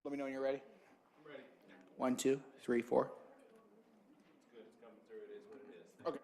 Let me know when you're ready. I'm ready. 1, 2, 3, 4. It's good. It's coming through. It is what it is. Okay.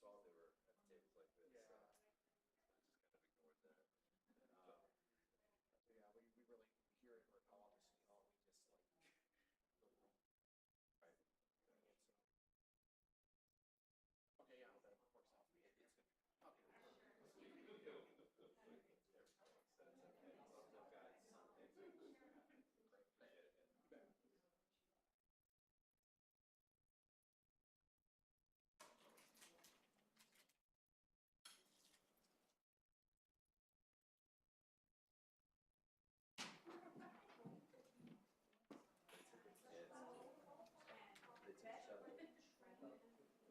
saw they were at tables like this, so I just kind of ignored that. So yeah, we really hear it for Palo Alto City Hall. We just like really Right. doing it. So okay, yeah, I hope that works out for me. It's good. Okay. So it's okay. Well, no, guys. Thanks. Appreciate it.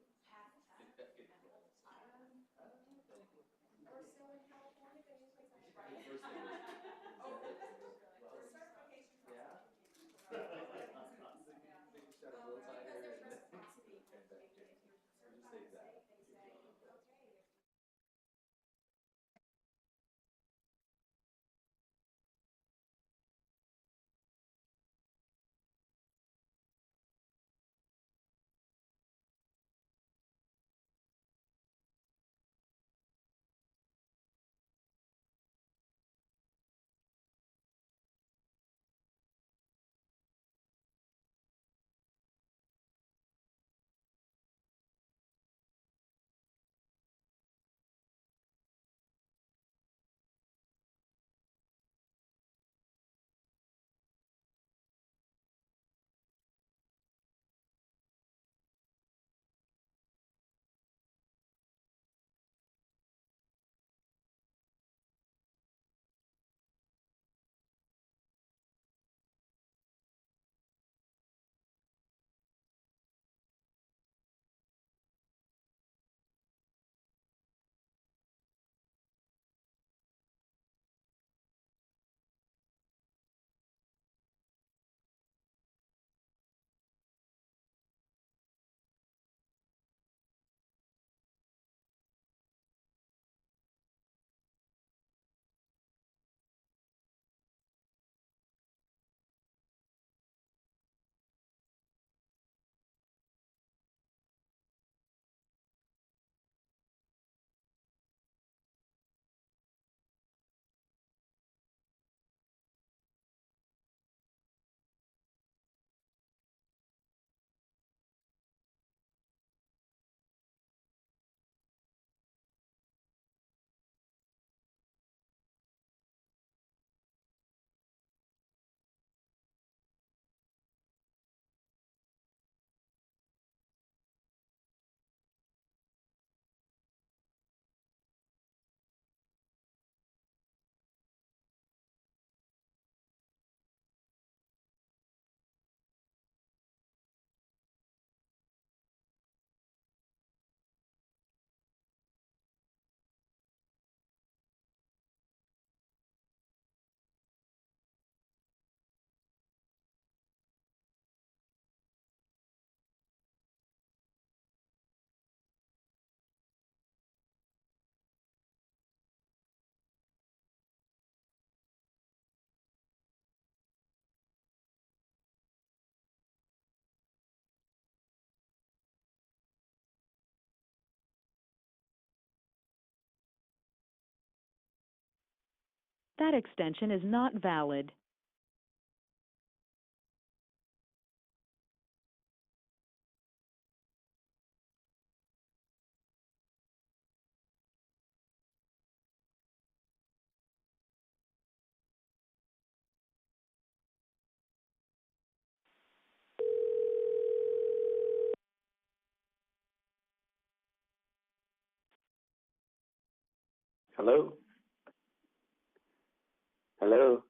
You bet. They took each other. Getting rolls. Thank you. We're still in California, if any place else. Well, first thing is, For certification yeah. process. They just had a little Because tighter. there's reciprocity. Okay, If okay. you're We'll just certified take that. in the state, they say, okay, if That extension is not valid. Hello? Hello?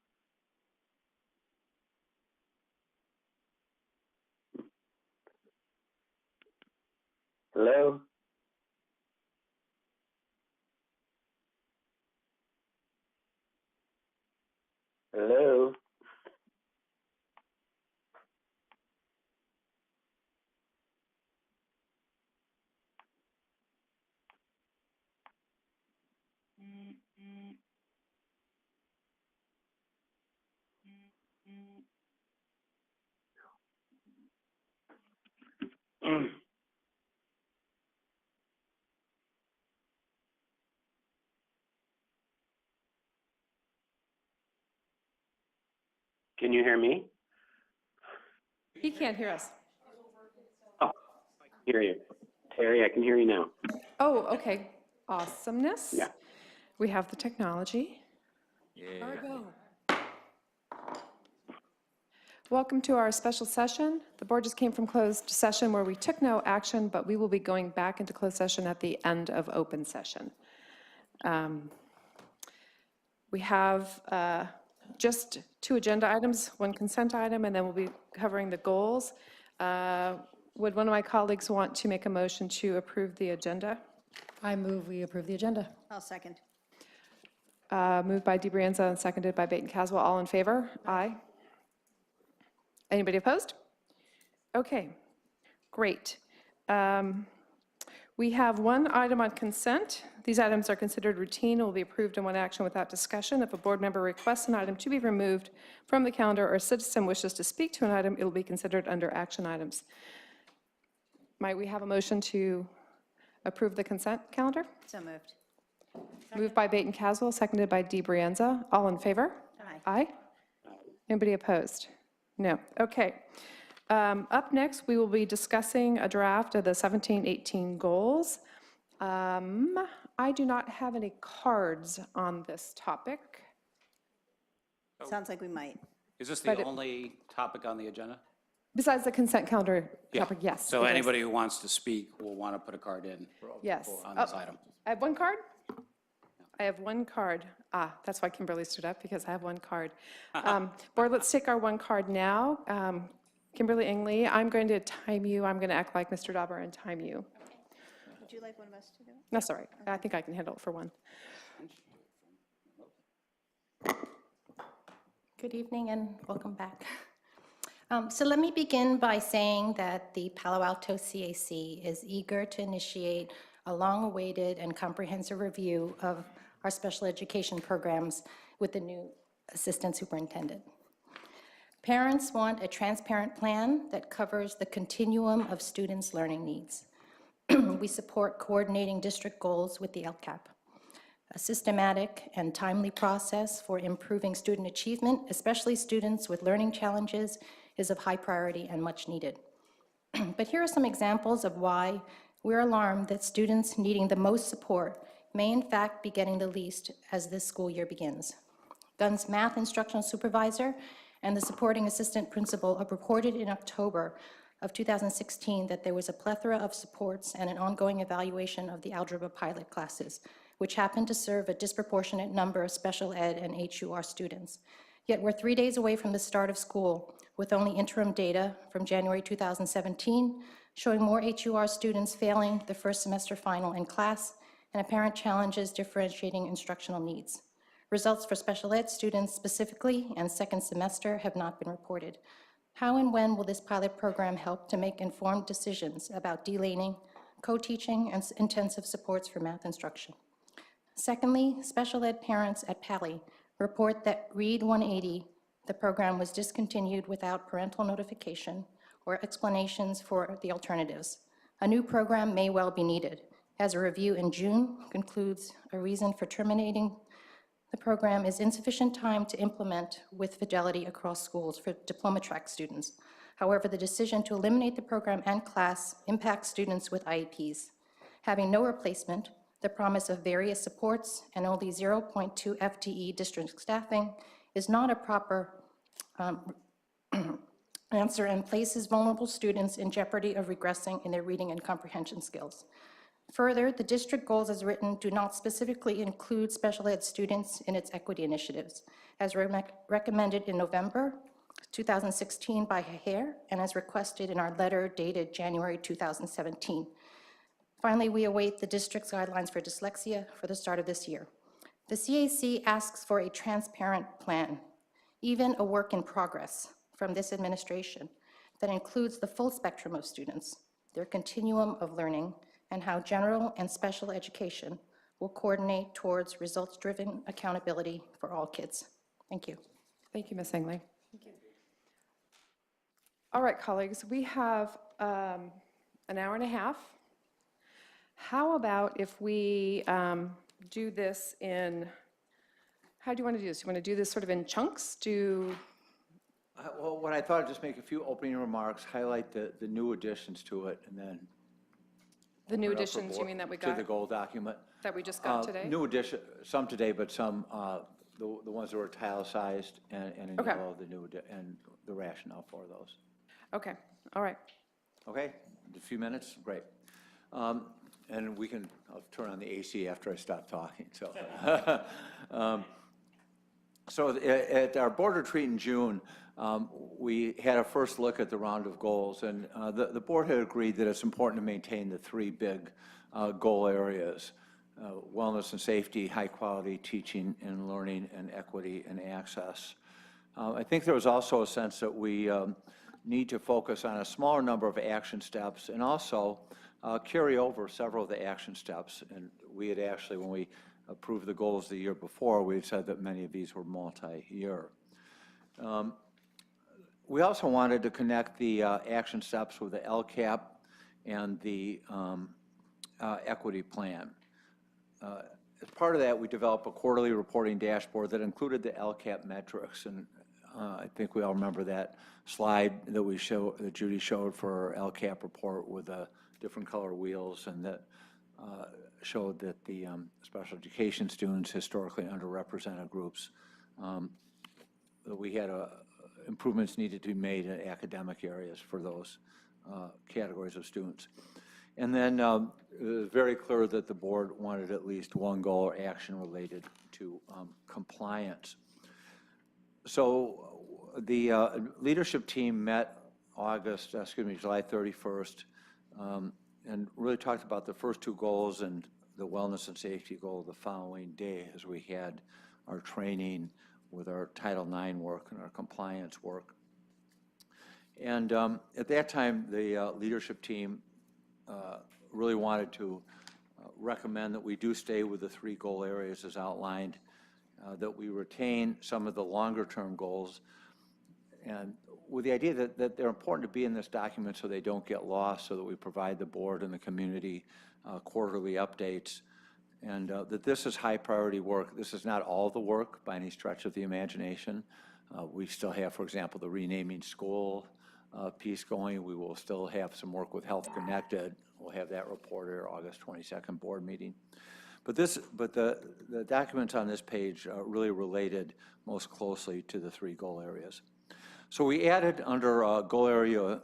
Hello? Hello? Can you hear me? He can't hear us. Oh, I can hear you. Terry, I can hear you now. Oh, okay. Awesomeness. Yeah. We have the technology. Yeah. Welcome to our special session. The board just came from closed session where we took no action, but we will be going back into closed session at the end of open session. We have just 2 agenda items, 1 consent item, and then we'll be covering the goals. Would one of my colleagues want to make a motion to approve the agenda? I move we approve the agenda. I'll second. Moved by DeBrienza and seconded by Baton Caswell. All in favor? Aye. Anybody opposed? Okay, great. We have 1 item on consent. These items are considered routine and will be approved in one action without discussion. If a board member requests an item to be removed from the calendar or a citizen wishes to speak to an item, it will be considered under action items. Might we have a motion to approve the consent calendar? So moved. Moved by Baton Caswell, seconded by DeBrienza. All in favor? Aye. Aye. Anybody opposed? No. Okay. Up next, we will be discussing a draft of the 17-18 goals. I do not have any cards on this topic. Sounds like we might. Is this But the it- only topic on the agenda? Besides the consent calendar topic, yes. So it is. anybody who wants to speak will want to put a card in Yes. on Oh, this item. I have 1 card? I have 1 card. That's why Kimberly stood up, because I have 1 card. Board, let's take our 1 card now. Kimberly Ingley, I'm going to time you. I'm going to act like Mr. Dauber and time you. Would you like one of us to do it? That's all right. I think I can handle it for 1. Good evening and welcome back. So let me begin by saying that the Palo Alto CAC is eager to initiate a long-awaited and comprehensive review of our special education programs with the new assistant superintendent. Parents want a transparent plan that covers the continuum of students' learning needs. We support coordinating district goals with the LCAP. A systematic and timely process for improving student achievement, especially students with learning challenges, is of high priority and much needed. But here are some examples of why we're alarmed that students needing the most support may in fact be getting the least as this school year begins. Gunn's math instructional supervisor and the supporting assistant principal have reported in October of 2016 that there was a plethora of supports and an ongoing evaluation of the algebra pilot classes, which happened to serve a disproportionate number of special ed and HUR students. Yet we're 3 days away from the start of school with only interim data from January 2017 showing more HUR students failing the first semester final in class and apparent challenges differentiating instructional needs. Results for special ed students specifically and second semester have not been reported. How and when will this pilot program help to make informed decisions about de-laning, co-teaching, and intensive supports for math instruction? Secondly, special ed parents at Pali report that Read 180, the program was discontinued without parental notification or explanations for the alternatives. A new program may well be needed, as a review in June concludes a reason for terminating the program is insufficient time to implement with fidelity across schools for diploma track students. However, the decision to eliminate the program and class impacts students with IEPs. Having no replacement, the promise of various supports and only 0.2 FTE district staffing is not a proper answer and places vulnerable students in jeopardy of regressing in their reading and comprehension skills. Further, the district goals as written do not specifically include special ed students in its equity initiatives, as recommended in November 2016 by HAIR and as requested in our letter dated January 2017. Finally, we await the district's guidelines for dyslexia for the start of this year. The CAC asks for a transparent plan, even a work in progress from this administration that includes the full spectrum of students, their continuum of learning, and how general and special education will coordinate towards results-driven accountability for all kids. Thank you. Thank you, Ms. Ingley. Thank you. All right, colleagues, we have an hour and a half. How about if we do this in, how do you want to do this? You want to do this sort of in chunks? Do Well, what I thought, I'd just make a few opening remarks, highlight the new additions to it, and then. The new open it up for additions, you board- mean that we To the got, goal document. that we just got today? New addition, some today, but some, the ones that were italicized and in Okay. yellow, the new, and the rationale for those. Okay, all right. Okay, a few minutes, great. And we can, I'll turn on the AC after I stop talking, so. So at our board retreat in June, we had a first look at the round of goals, and the board had agreed that it's important to maintain the three big goal areas: wellness and safety, high-quality teaching and learning, and equity and access. I think there was also a sense that we need to focus on a smaller number of action steps and also carry over several of the action steps. And we had actually, when we approved the goals the year before, we had said that many of these were multi-year. We also wanted to connect the action steps with the LCAP and the equity plan. As part of that, we developed a quarterly reporting dashboard that included the LCAP metrics, and I think we all remember that slide that that Judy showed for our LCAP report with the different color wheels, and that showed that the special education students, historically underrepresented groups, that we had improvements needed to be made in academic areas for those categories of students. And then it was very clear that the board wanted at least one goal or action related to compliance. So the leadership team met July 31st, and really talked about the first two goals and the wellness and safety goal the following day, as we had our training with our Title IX work and our compliance work. And at that time, the leadership team really wanted to recommend that we do stay with the three goal areas as outlined, that we retain some of the longer-term goals, and with the idea that they're important to be in this document so they don't get lost, so that we provide the board and the community quarterly updates, and that this is high priority work. This is not all the work by any stretch of the imagination. We still have, for example, the renaming school piece going. We will still have some work with Health Connected. We'll have that report at our August 22nd board meeting. But the documents on this page really related most closely to the three goal areas. So we added under goal area,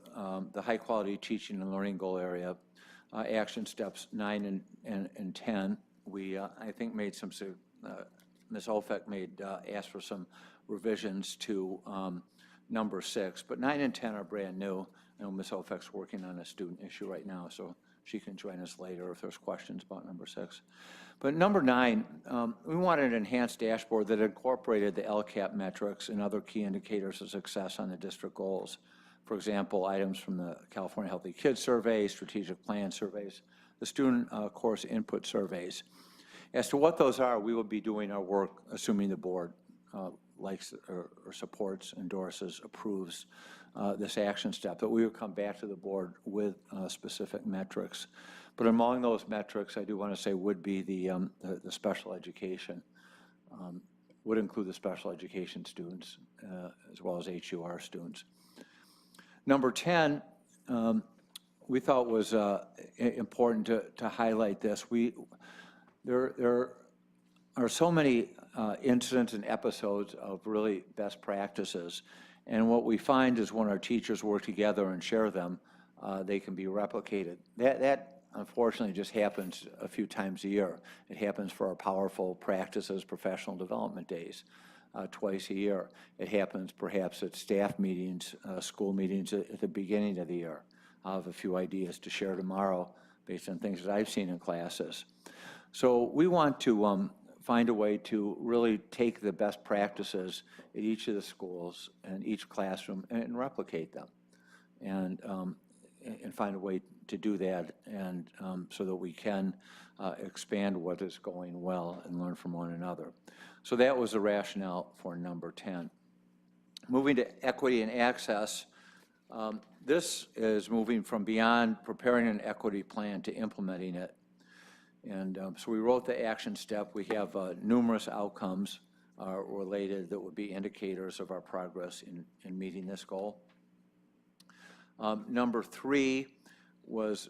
the high quality teaching and learning goal area, action steps 9 and 10. We, I think, made some, Ms. Ofek asked for some revisions to number 6, but 9 and 10 are brand new. I know Ms. Ofek's working on a student issue right now, so she can join us later if there's questions about number 6. But number 9, we wanted an enhanced dashboard that incorporated the LCAP metrics and other key indicators of success on the district goals. For example, items from the California Healthy Kids Survey, strategic plan surveys, the student course input surveys. As to what those are, we will be doing our work, assuming the board likes or supports, endorses, approves this action step, that we will come back to the board with specific metrics. But among those metrics, I do want to say would be the special education, would include the special education students as well as HUR students. Number 10, we thought was important to highlight this. There are so many incidents and episodes of really best practices, and what we find is when our teachers work together and share them, they can be replicated. That unfortunately just happens a few times a year. It happens for our powerful practices, professional development days, twice a year. It happens perhaps at staff meetings, school meetings at the beginning of the year. I'll have a few ideas to share tomorrow based on things that I've seen in classes. So we want to find a way to really take the best practices at each of the schools and each classroom and replicate them, and find a way to do that, and so that we can expand what is going well and learn from one another. So that was the rationale for number 10. Moving to equity and access, this is moving from beyond preparing an equity plan to implementing it. And so we wrote the action step. We have numerous outcomes related that would be indicators of our progress in meeting this goal. Number 3 was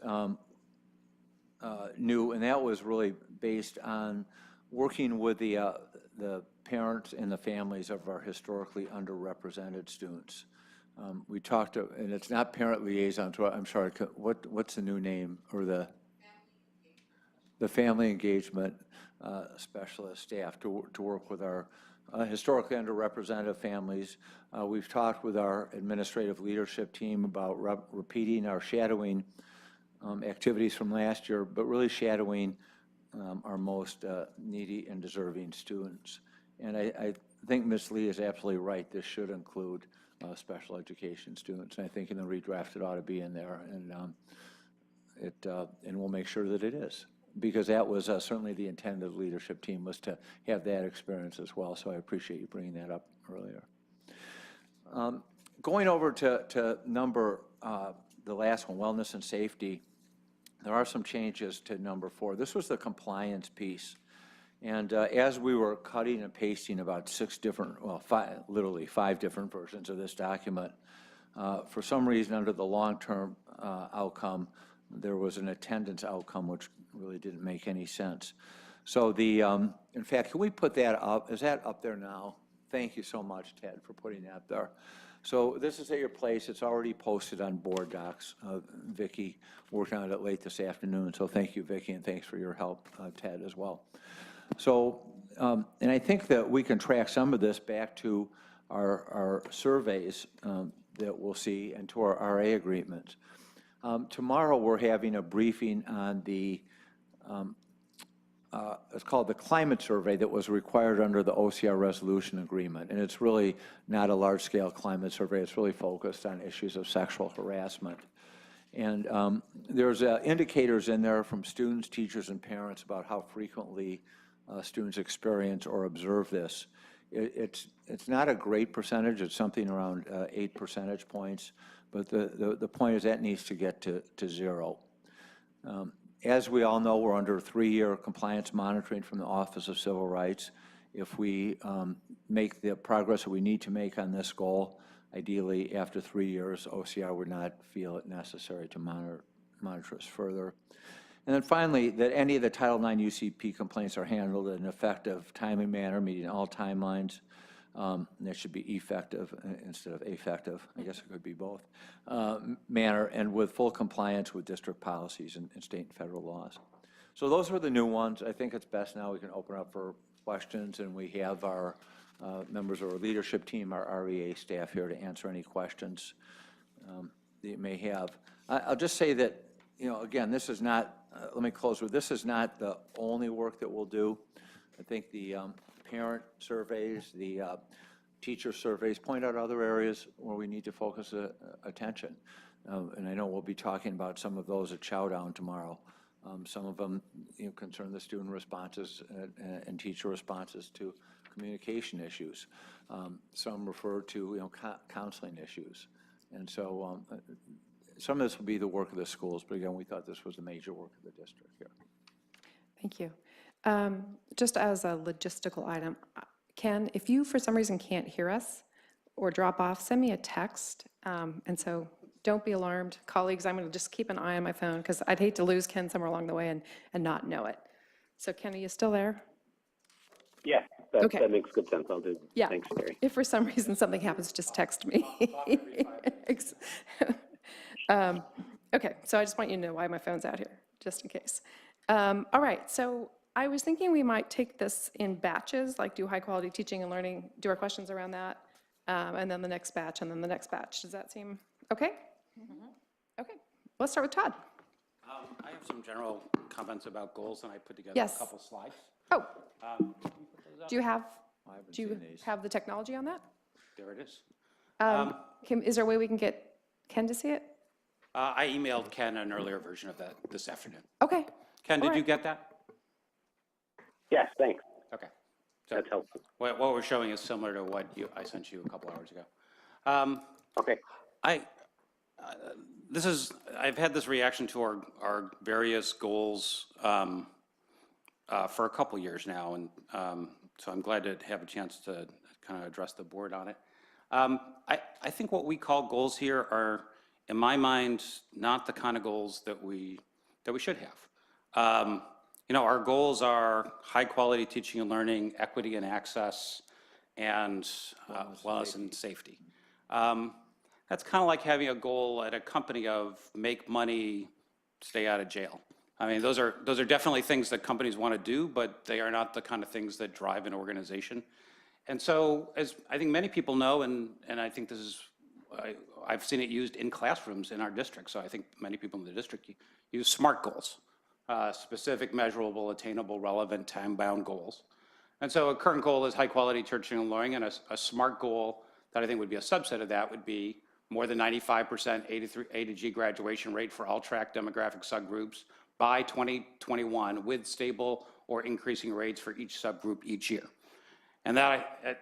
new, and that was really based on working with the parents and the families of our historically underrepresented students. We talked, and it's not parent liaison, I'm sorry, what's the new name, or the family engagement specialist staff to work with our historically underrepresented families. We've talked with our administrative leadership team about repeating our shadowing activities from last year, but really shadowing our most needy and deserving students. And I think Ms. Lee is absolutely right. This should include special education students. And I think in the redraft it ought to be in there, and we'll make sure that it is, because that was certainly the intent of the leadership team, was to have that experience as well. So I appreciate you bringing that up earlier. Going over to number, the last one, wellness and safety, there are some changes to number 4. This was the compliance piece. And as we were cutting and pasting about 6 different, well, literally 5 different versions of this document, for some reason under the long-term outcome, there was an attendance outcome which really didn't make any sense. So in fact, can we put that up? Is that up there now? Thank you so much, Ted, for putting that there. So this is at your place. It's already posted on board docs. Vicki worked on it late this afternoon, so thank you, Vicki, and thanks for your help, Ted, as well. So, and I think that we can track some of this back to our surveys that we'll see, and to our RA agreements. Tomorrow we're having a briefing on the, it's called the climate survey that was required under the OCR resolution agreement. And it's really not a large-scale climate survey. It's really focused on issues of sexual harassment. And there's indicators in there from students, teachers, and parents about how frequently students experience or observe this. It's not a great percentage. It's something around 8 percentage points. But the point is that needs to get to 0. As we all know, we're under 3-year compliance monitoring from the Office of Civil Rights. If we make the progress that we need to make on this goal, ideally after 3 years, OCR would not feel it necessary to monitor us further. And then finally, that any of the Title IX UCP complaints are handled in an effective, timely manner, meeting all timelines. That should be effective instead of affective. I guess it could be both. Manner, and with full compliance with district policies and state and federal laws. So those are the new ones. I think it's best now we can open up for questions, and we have our members of our leadership team, our REA staff here to answer any questions that you may have. I'll just say that, you know, again, this is not, let me close with, this is not the only work that we'll do. I think the parent surveys, the teacher surveys point out other areas where we need to focus attention. And I know we'll be talking about some of those at Chowdown tomorrow. Some of them, you know, concern the student responses and teacher responses to communication issues. Some refer to, you know, counseling issues. And so some of this will be the work of the schools, but again, we thought this was the major work of the district here. Thank you. Just as a logistical item, Ken, if you for some reason can't hear us or drop off, send me a text. And so don't be alarmed. Colleagues, I'm going to just keep an eye on my phone because I'd hate to lose Ken somewhere along the way and not know it. So Ken, are you still there? Yeah, that, Okay. that makes good sense. I'll do. Yeah. Thanks, Terry. If for some reason something happens, just text me. Okay, so I just want you to know why my phone's out here, just in case. All right, so I was thinking we might take this in batches, like do high-quality teaching and learning, do our questions around that, and then the next batch, and then the next batch. Does that seem okay? Okay, let's start with Todd. I have some general comments about goals, and I put together Yes. a couple slides. Oh, do you have, I haven't do you seen these. have the technology on that? There it is. Is there a way we can get Ken to see it? I emailed Ken an earlier version of that this afternoon. Okay. Ken, did All you right. get that? Yes, thanks. Okay. So That's helpful. what we're showing is similar to what I sent you a couple hours ago. Okay. I've had this reaction to our various goals for a couple years now, and So I'm glad to have a chance to kind of address the board on it. I think what we call goals here are, in my mind, not the kind of goals that we should have. You know, our goals are high-quality teaching and learning, equity and access, and wellness and safety. That's kind of like having a goal at a company of make money, stay out of jail. I mean, those are definitely things that companies want to do, but they are not the kind of things that drive an organization. And so, as I think many people know, and I think this is, I've seen it used in classrooms in our district, so I think many people in the district use SMART goals, specific, measurable, attainable, relevant, time-bound goals. And so a current goal is high-quality teaching and learning, and a SMART goal that I think would be a subset of that would be more than 95% A to G graduation rate for all track demographic subgroups by 2021 with stable or increasing rates for each subgroup each year. And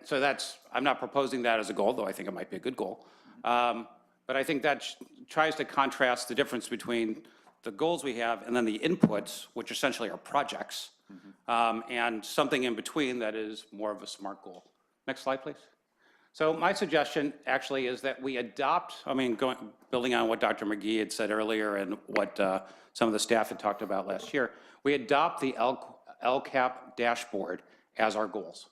so that's, I'm not proposing that as a goal, though I think it might be a good goal. But I think that tries to contrast the difference between the goals we have and then the inputs, which essentially are projects, and something in between that is more of a SMART goal. Next slide, please. So my suggestion actually is that we adopt, I mean, building on what Dr. McGee had said earlier and what some of the staff had talked about last year, we adopt the LCAP dashboard as our goals.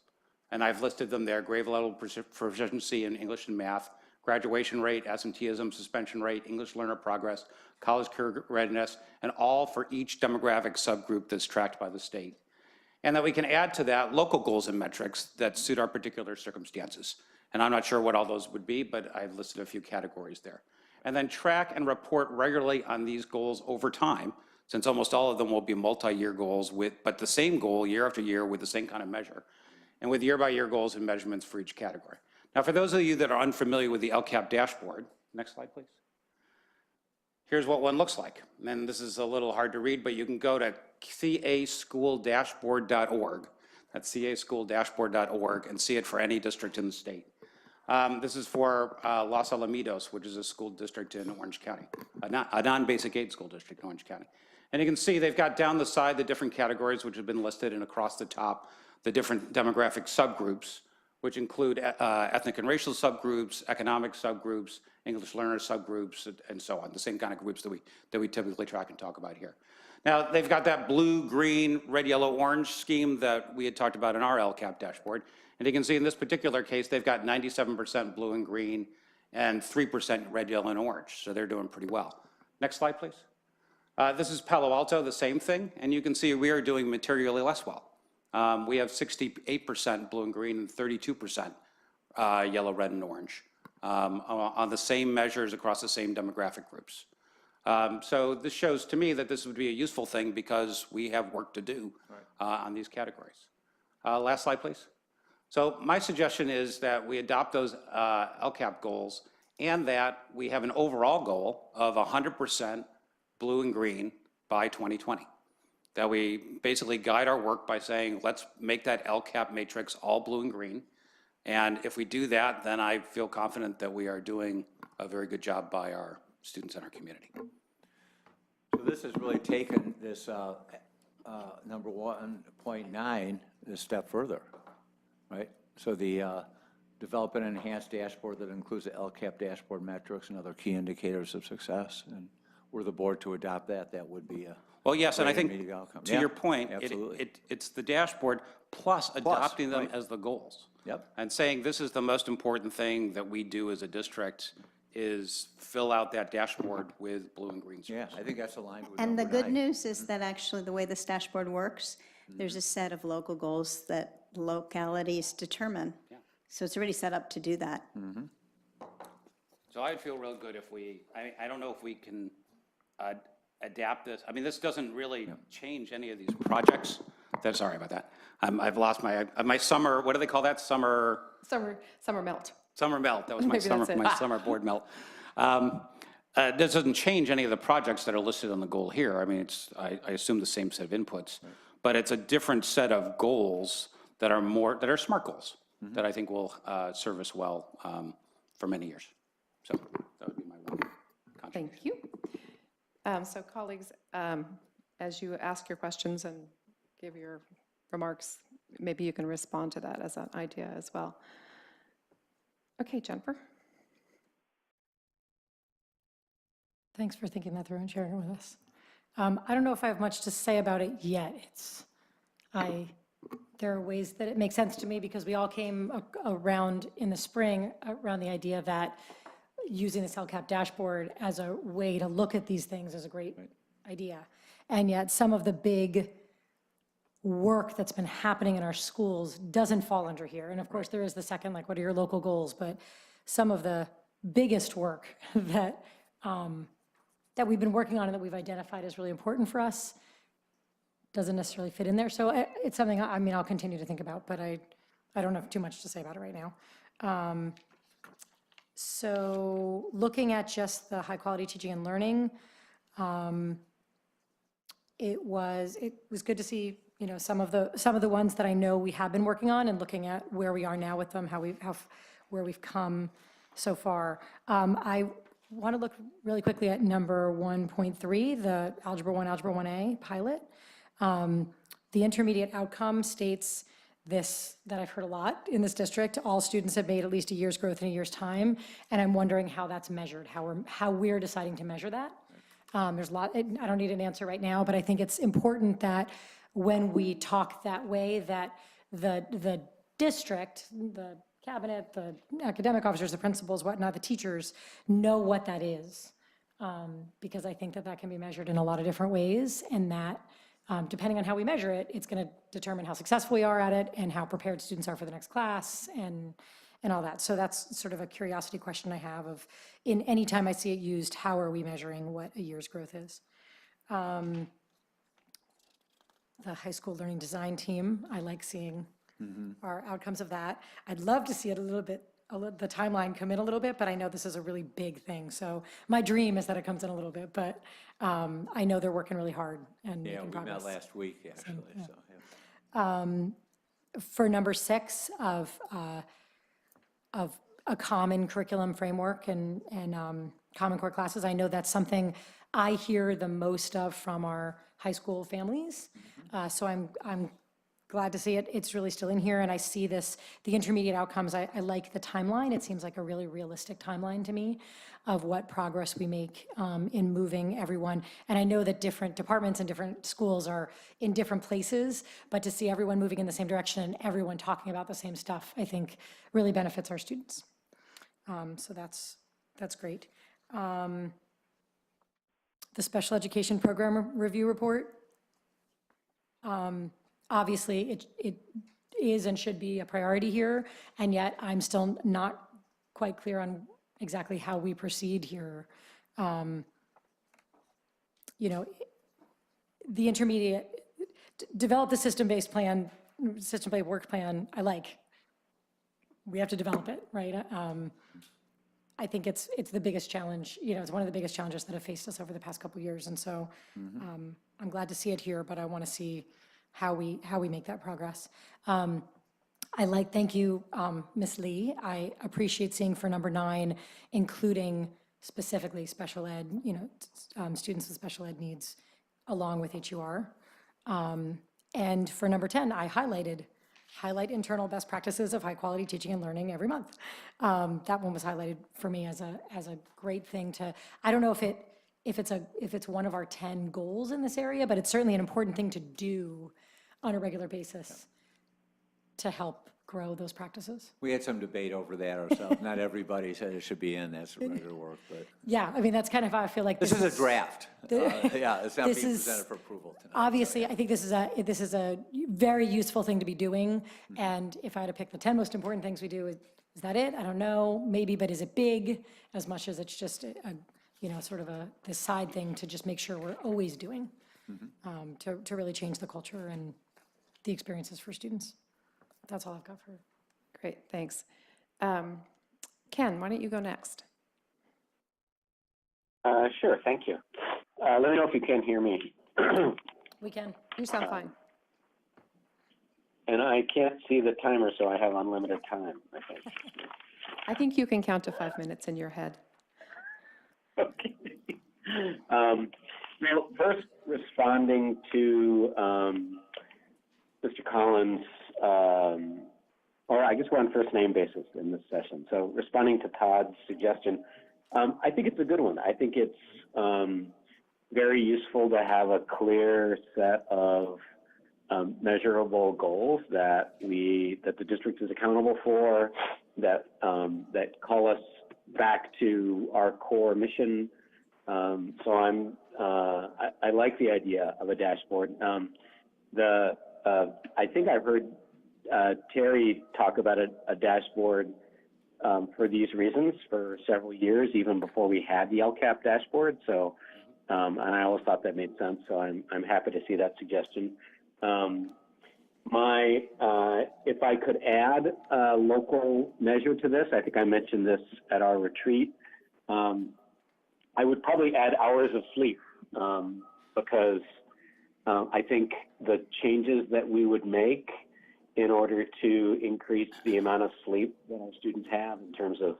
And I've listed them there: grade level proficiency in English and math, graduation rate, absenteeism, suspension rate, English learner progress, college career readiness, and all for each demographic subgroup that's tracked by the state. And that we can add to that local goals and metrics that suit our particular circumstances. And I'm not sure what all those would be, but I've listed a few categories there. And then track and report regularly on these goals over time, since almost all of them will be multi-year goals, but the same goal year after year with the same kind of measure, and with year-by-year goals and measurements for each category. Now, for those of you that are unfamiliar with the LCAP dashboard, next slide, please. Here's what one looks like. And this is a little hard to read, but you can go to casschooldashboard.org. That's casschooldashboard.org, and see it for any district in the state. This is for Los Alamitos, which is a school district in Orange County, a non-basic aid school district in Orange County. And you can see they've got down the side the different categories which have been listed, and across the top the different demographic subgroups, which include ethnic and racial subgroups, economic subgroups, English learner subgroups, and so on, the same kind of groups that we typically track and talk about here. Now, they've got that blue, green, red, yellow, orange scheme that we had talked about in our LCAP dashboard. And you can see in this particular case, they've got 97% blue and green and 3% red, yellow, and orange. So they're doing pretty well. Next slide, please. This is Palo Alto, the same thing. And you can see we are doing materially less well. We have 68% blue and green and 32% yellow, red, and orange on the same measures across the same demographic groups. So this shows to me that this would be a useful thing because we have work to do on these categories. Last slide, please. So my suggestion is that we adopt those LCAP goals and that we have an overall goal of 100% blue and green by 2020. That we basically guide our work by saying, let's make that LCAP matrix all blue and green. And if we do that, then I feel confident that we are doing a very good job by our students in our community. So this has really taken this number 1.9 a step further, right? So the develop an enhanced dashboard that includes the LCAP dashboard metrics and other key indicators of success. And were the board to adopt that, that would be a well, yes, and I think outcome. to your point, it's the dashboard plus adopting them right. as the goals. Yep. And saying this is the most important thing that we do as a district is fill out that dashboard with blue and green Yeah, circles. I think that's aligned with And the number good 9. news is that actually the way this dashboard works, there's a set of local goals that localities determine. Yeah. So it's already set up to do that. So I'd feel real good if I don't know if we can adapt this. I mean, this doesn't really change any of these projects. Sorry about that. I've lost my summer, what do they call that? Summer melt. Summer melt, that was my Maybe that's it. summer board melt. This doesn't change any of the projects that are listed on the goal here. I mean, I assume the same set of inputs, but it's a different set of goals that are SMART goals that I think will serve us well for many years. So that would be my one contribution. Thank you. So colleagues, as you ask your questions and give your remarks, maybe you can respond to that as an idea as well. Okay, Jennifer? Thanks for thinking that through and sharing it with us. I don't know if I have much to say about it yet. There are ways that it makes sense to me because we all came around in the spring around the idea that using this LCAP dashboard as a way to look at these things is a great idea. And yet some of the big work that's been happening in our schools doesn't fall under here. And of course, there is the second, like, what are your local goals? But some of the biggest work that we've been working on and that we've identified as really important for us doesn't necessarily fit in there. So it's something, I mean, I'll continue to think about, but I don't have too much to say about it right now. So looking at just the high quality teaching and learning, it was good to see, you know, some of the ones that I know we have been working on and looking at where we are now with them, where we've come so far. I want to look really quickly at number 1.3, the Algebra 1, Algebra 1A pilot. The intermediate outcome states this, that I've heard a lot in this district: all students have made at least a year's growth in a year's time. And I'm wondering how that's measured, how we're deciding to measure that. There's a lot, I don't need an answer right now, but I think it's important that when we talk that way, that the district, the cabinet, the academic officers, the principals, whatnot, the teachers know what that is. Because I think that can be measured in a lot of different ways, and that depending on how we measure it, it's going to determine how successful we are at it and how prepared students are for the next class and all that. So that's sort of a curiosity question I have of, in any time I see it used, how are we measuring what a year's growth is? The high school learning design team, I like seeing our outcomes of that. I'd love to see it the timeline come in a little bit, but I know this is a really big thing. So my dream is that it comes in a little bit, but I know they're working really hard and making progress. We met last week, actually, yeah. so, yeah. For number 6 of a common curriculum framework and common core classes, I know that's something I hear the most of from our high school families. So I'm glad to see it. It's really still in here, and I see this, the intermediate outcomes. I like the timeline. It seems like a really realistic timeline to me of what progress we make in moving everyone. And I know that different departments and different schools are in different places, but to see everyone moving in the same direction and everyone talking about the same stuff, I think really benefits our students. So that's great. The special education program review report. Obviously, it is and should be a priority here, and yet I'm still not quite clear on exactly how we proceed here. You know, the intermediate, develop the system-based plan, system-based work plan, I like. We have to develop it, right? I think it's the biggest challenge, you know, it's one of the biggest challenges that have faced us over the past couple of years, and so I'm glad to see it here, but I want to see how we make that progress. Thank you, Ms. Lee. I appreciate seeing for number 9, including specifically special ed, you know, students with special ed needs along with HUR. And for number 10, I highlight internal best practices of high quality teaching and learning every month. That one was highlighted for me as a great thing to, I don't know if it's one of our 10 goals in this area, but it's certainly an important thing to do on a regular basis to help grow those practices. We had some debate over that ourselves. Not everybody said it should be in, that's regular work, but. Yeah, I mean, that's kind of how I feel like This is a draft. Yeah, it's not being presented for approval tonight. Obviously, I think this is a very useful thing to be doing, and if I had to pick the 10 most important things we do, is that it? I don't know, maybe, but is it big as much as it's just you know, sort of this side thing to just make sure we're always doing to really change the culture and the experiences for students. That's all I've got for. Great, thanks. Ken, why don't you go next? Sure, thank you. Let me know if you can hear me. We can. You sound fine. And I can't see the timer, so I have unlimited time, I think. I think you can count to 5 minutes in your head. Okay. Well, first, responding to Mr. Collins' or I guess we're on first name basis in this session. So responding to Todd's suggestion, I think it's a good one. I think it's very useful to have a clear set of measurable goals that the district is accountable for, that call us back to our core mission. So I like the idea of a dashboard. I think I've heard Terry talk about a dashboard for these reasons for several years, even before we had the LCAP dashboard. So, and I always thought that made sense. So I'm happy to see that suggestion. If I could add a local measure to this, I think I mentioned this at our retreat. I would probably add hours of sleep because I think the changes that we would make in order to increase the amount of sleep that our students have in terms of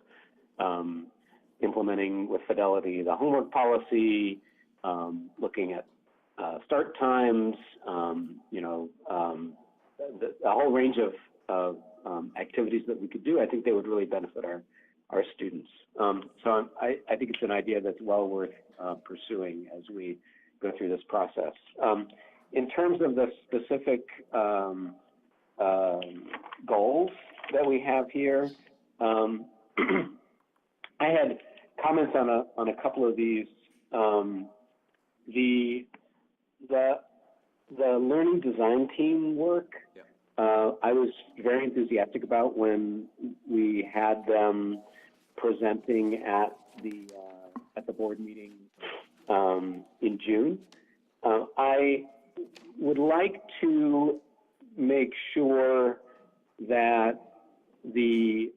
implementing with fidelity the homework policy, looking at start times, a whole range of activities that we could do, I think they would really benefit our students. So I think it's an idea that's well worth pursuing as we go through this process. In terms of the specific goals that we have here, I had comments on a couple of these. The learning design team work, I was very enthusiastic about when we had them presenting at the board meeting in June. I would like to make sure that this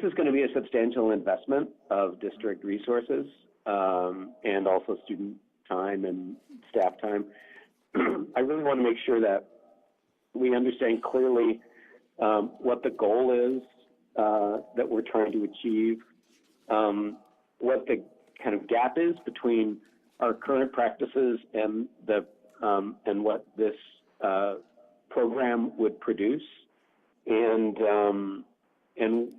is going to be a substantial investment of district resources and also student time and staff time. I really want to make sure that we understand clearly what the goal is that we're trying to achieve, what the kind of gap is between our current practices and what this program would produce, and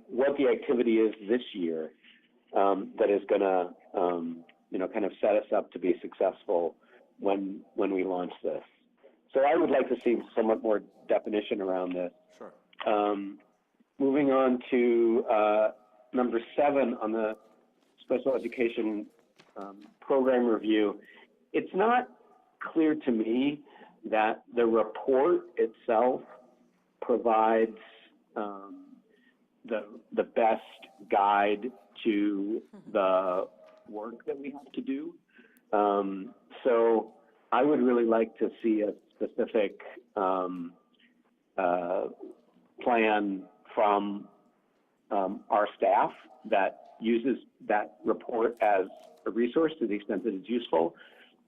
what the activity is this year that is going to kind of set us up to be successful when we launch this. So I would like to see somewhat more definition around this. Sure. Moving on to number 7 on the special education program review, it's not clear to me that the report itself provides the best guide to the work that we have to do. So I would really like to see a specific plan from our staff that uses that report as a resource to the extent that it's useful,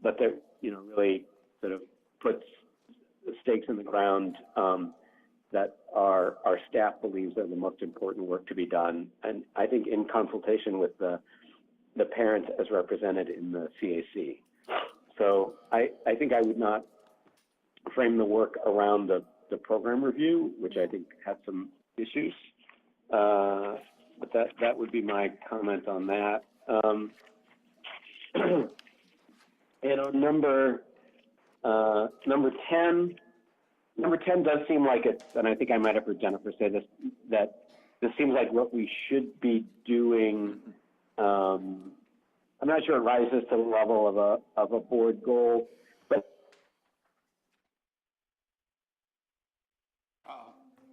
but that really sort of puts stakes in the ground that our staff believes are the most important work to be done, and I think in consultation with the parents as represented in the CAC. So I think I would not frame the work around the program review, which I think had some issues, but that would be my comment on that. And on number 10, number 10 does seem like it's, and I think I might have heard Jennifer say this, that this seems like what we should be doing. I'm not sure it rises to the level of a board goal, but.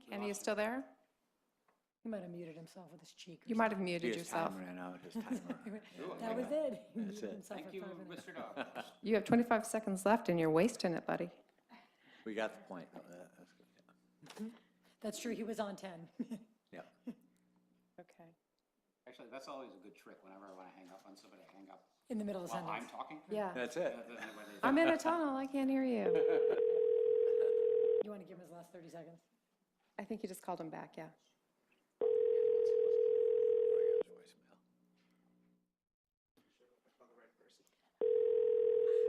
Kenny, you still there? He might have muted himself with his cheek. You might have muted His yourself. time ran out, his timer. That was it. He That's muted it. himself Thank for you, 5 minutes. Mr. Dog. You have 25 seconds left and you're wasting it, buddy. We got the point. That's good. That's true, he was on 10. Yeah. Okay. Actually, that's always a good trick. Whenever I want to hang up on somebody, I hang up In the middle of the while I'm sentence. talking. Yeah. That's it. I'm in a tunnel. I can't hear you. You want to give him his last 30 seconds? I think you just called him back, yeah.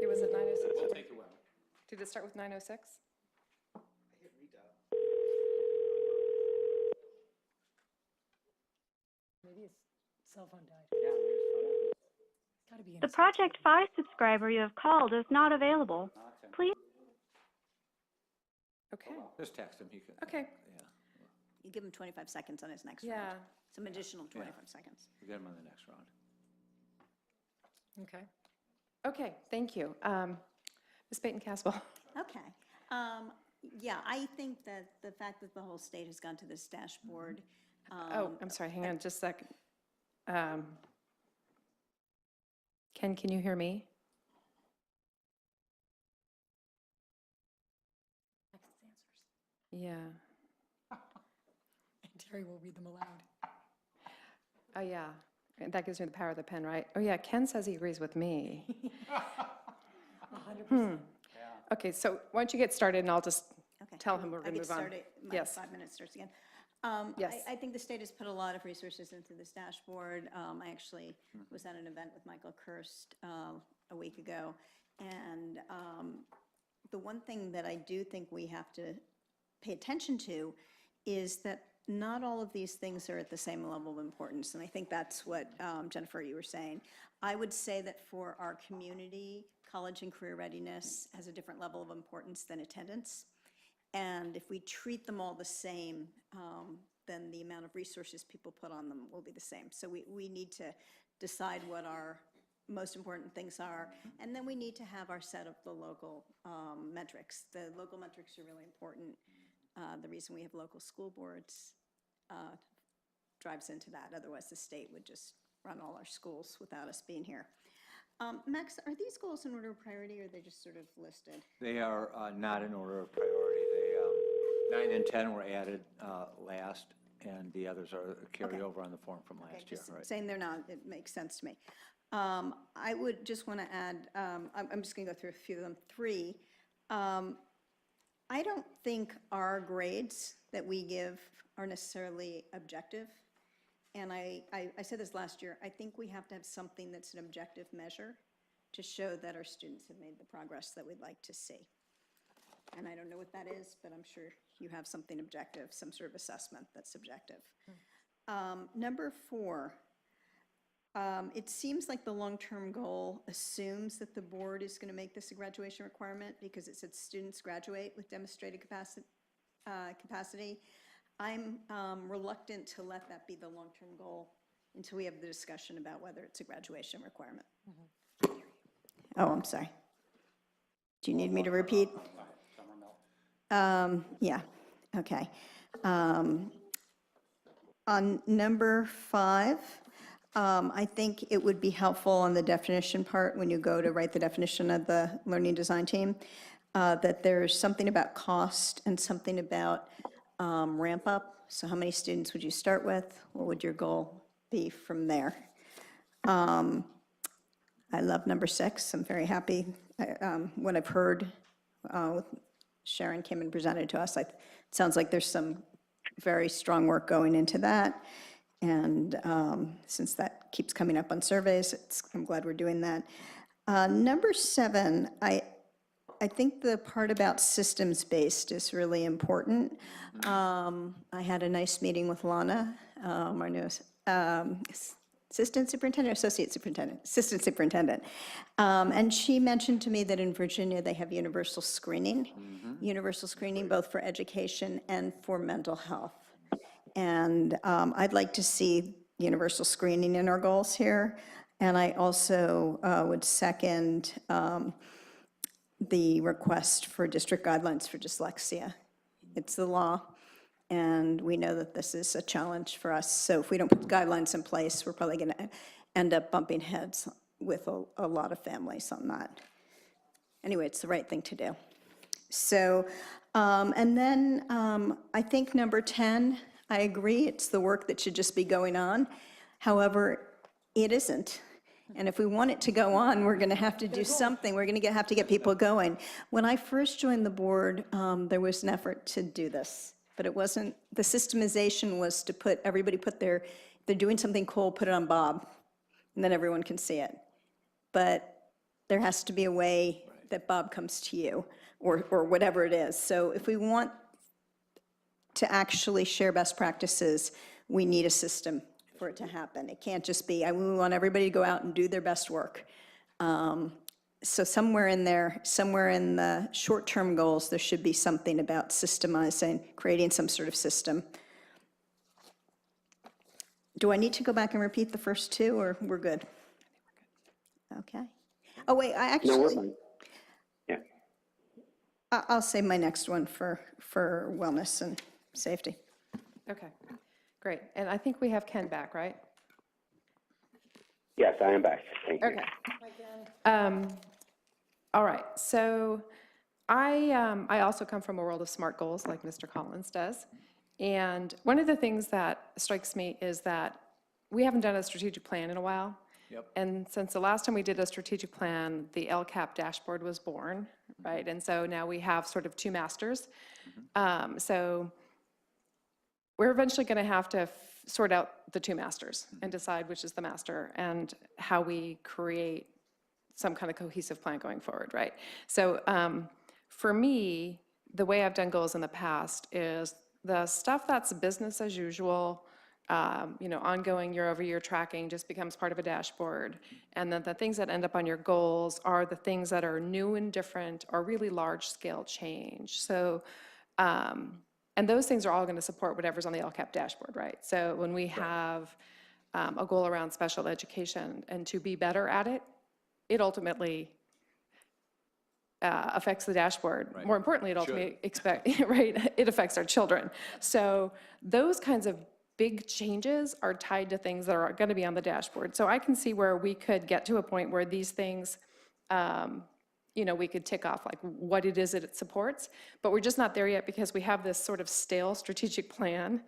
It was at 9:06. We'll take the web. Did it start with 9:06? Maybe his cell phone died. Gotta be in The his- Project Fi subscriber you have called is not available. Please. Okay, Just text him, he can. okay, Yeah, You give him 25 seconds on his next round. yeah. Some additional 25 seconds. we'll get him on the next round. Okay. Okay, thank you. Ms. Peyton-Caswell. Okay. Yeah, I think that the fact that the whole state has gone to this dashboard. Oh, I'm sorry, hang on just a second. Ken, can you hear me? Yeah. And Terry will read them aloud. Oh, yeah. And that gives me the power of the pen, right? Oh, yeah, Ken says he agrees with me. 100%. Okay, so why don't you get started, and I'll just Okay. tell him we're going to move on. I get started, my Yes. 5 minutes starts again. Yes. I think the state has put a lot of resources into this dashboard. I actually was at an event with Michael Kirst a week ago, and the one thing that I do think we have to pay attention to is that not all of these things are at the same level of importance, and I think that's what, Jennifer, you were saying. I would say that for our community, college and career readiness has a different level of importance than attendance. And if we treat them all the same, then the amount of resources people put on them will be the same. So we need to decide what our most important things are, and then we need to have our set of the local metrics. The local metrics are really important. The reason we have local school boards drives into that. Otherwise, the state would just run all our schools without us being here. Max, are these goals in order of priority, or are they just sort of listed? They are not in order of priority. They, 9 and 10 were added last, and the others are carried Okay. over on the form from Okay, last year, just right? saying they're not, it makes sense to me. I would just want to add, I'm just going to go through a few of them. 3, I don't think our grades that we give are necessarily objective. And I said this last year, I think we have to have something that's an objective measure to show that our students have made the progress that we'd like to see. And I don't know what that is, but I'm sure you have something objective, some sort of assessment that's subjective. Number 4, it seems like the long-term goal assumes that the board is going to make this a graduation requirement because it said students graduate with demonstrated capacity. I'm reluctant to let that be the long-term goal until we have the discussion about whether it's a graduation requirement. Oh, I'm sorry. Do you need me to repeat? Yeah, okay. On number 5, I think it would be helpful on the definition part, when you go to write the definition of the learning design team, that there's something about cost and something about ramp up. So how many students would you start with? What would your goal be from there? I love number 6. I'm very happy. What I've heard, Sharon came and presented to us, it sounds like there's some very strong work going into that. And since that keeps coming up on surveys, I'm glad we're doing that. Number 7, I think the part about systems-based is really important. I had a nice meeting with Lana, our new assistant superintendent, associate superintendent, assistant superintendent. And she mentioned to me that in Virginia, they have universal screening. Universal screening both for education and for mental health. And I'd like to see universal screening in our goals here. And I also would second the request for district guidelines for dyslexia. It's the law, and we know that this is a challenge for us. So if we don't put guidelines in place, we're probably going to end up bumping heads with a lot of families on that. Anyway, it's the right thing to do. So, and then I think number 10, I agree, it's the work that should just be going on. However, it isn't. And if we want it to go on, we're going to have to do something. We're going to have to get people going. When I first joined the board, there was an effort to do this, but it wasn't, the systemization was to put, everybody put their, if they're doing something cool, put it on Bob, and then everyone can see it. But there has to be a way that Bob comes to you. or whatever it is. So if we want to actually share best practices, we need a system for it to happen. It can't just be, we want everybody to go out and do their best work. So somewhere in there, somewhere in the short-term goals, there should be something about systemizing, creating some sort of system. Do I need to go back and repeat the first two, or we're good? Okay. Oh, wait, I No, we're actually, fine. Yeah. I'll save my next one for wellness and safety. Okay, great. And I think we have Ken back, right? Yes, I am back. Thank you. Okay. All right, so I also come from a world of SMART goals, like Mr. Collins does. And one of the things that strikes me is that we haven't done a strategic plan in a while. Yep. And since the last time we did a strategic plan, the LCAP dashboard was born, right? And so now we have sort of two masters. So we're eventually going to have to sort out the two masters and decide which is the master and how we create some kind of cohesive plan going forward, right? So for me, the way I've done goals in the past is the stuff that's business as usual, ongoing year-over-year tracking just becomes part of a dashboard. And then the things that end up on your goals are the things that are new and different or really large-scale change. So, and those things are all going to support whatever's on the LCAP dashboard, right? So when we have a goal around special education and to be better at it, it ultimately affects the dashboard. Right. More importantly, it ultimately right, it affects our children. So those kinds of big changes are tied to things that are going to be on the dashboard. So I can see where we could get to a point where these things, we could tick off like what it is that it supports, but we're just not there yet because we have this sort of stale strategic plan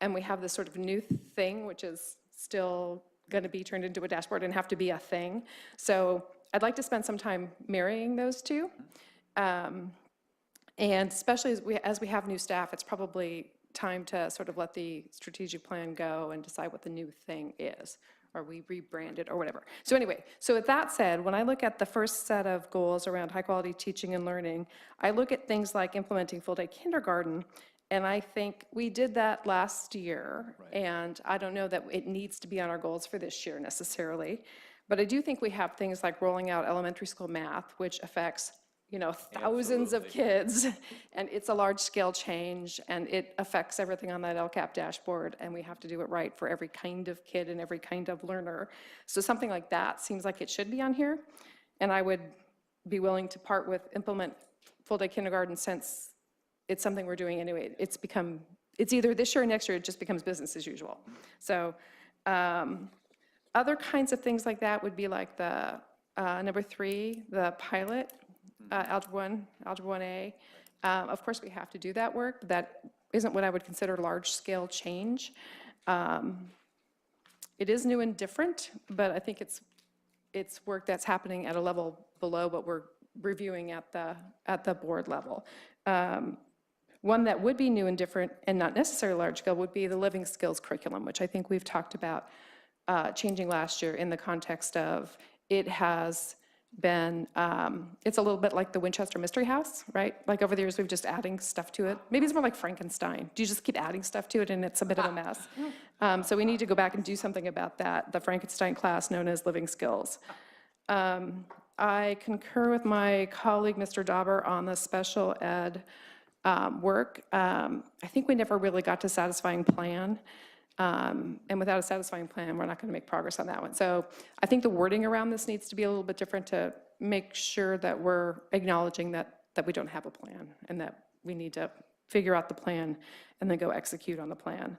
and we have this sort of new thing, which is still going to be turned into a dashboard and have to be a thing. So I'd like to spend some time marrying those two. And especially as we have new staff, it's probably time to sort of let the strategic plan go and decide what the new thing is, or we rebrand it or whatever. So anyway, so with that said, when I look at the first set of goals around high quality teaching and learning, I look at things like implementing full day kindergarten. And I think we did that last year, and I don't know that it needs to be on our goals for this year necessarily, but I do think we have things like rolling out elementary school math, which affects, thousands of kids, and it's a large-scale change, and it affects everything on that LCAP dashboard, and we have to do it right for every kind of kid and every kind of learner. So something like that seems like it should be on here, and I would be willing to implement full-day kindergarten since it's something we're doing anyway. It's either this year or next year, it just becomes business as usual. So other kinds of things like that would be like the number 3, the pilot, Algebra 1A. Of course, we have to do that work, but that isn't what I would consider large-scale change. It is new and different, but I think it's work that's happening at a level below what we're reviewing at the board level. One that would be new and different and not necessarily large scale would be the living skills curriculum, which I think we've talked about changing last year in the context of it has been, it's a little bit like the Winchester Mystery House, right? Like over the years, we've just adding stuff to it. Maybe it's more like Frankenstein. Do you just keep adding stuff to it and it's a bit of a mess? So we need to go back and do something about that, the Frankenstein class known as living skills. I concur with my colleague, Mr. Dauber, on the special ed work. I think we never really got to satisfying plan. And without a satisfying plan, we're not going to make progress on that one. So I think the wording around this needs to be a little bit different to make sure that we're acknowledging that we don't have a plan and that we need to figure out the plan and then go execute on the plan.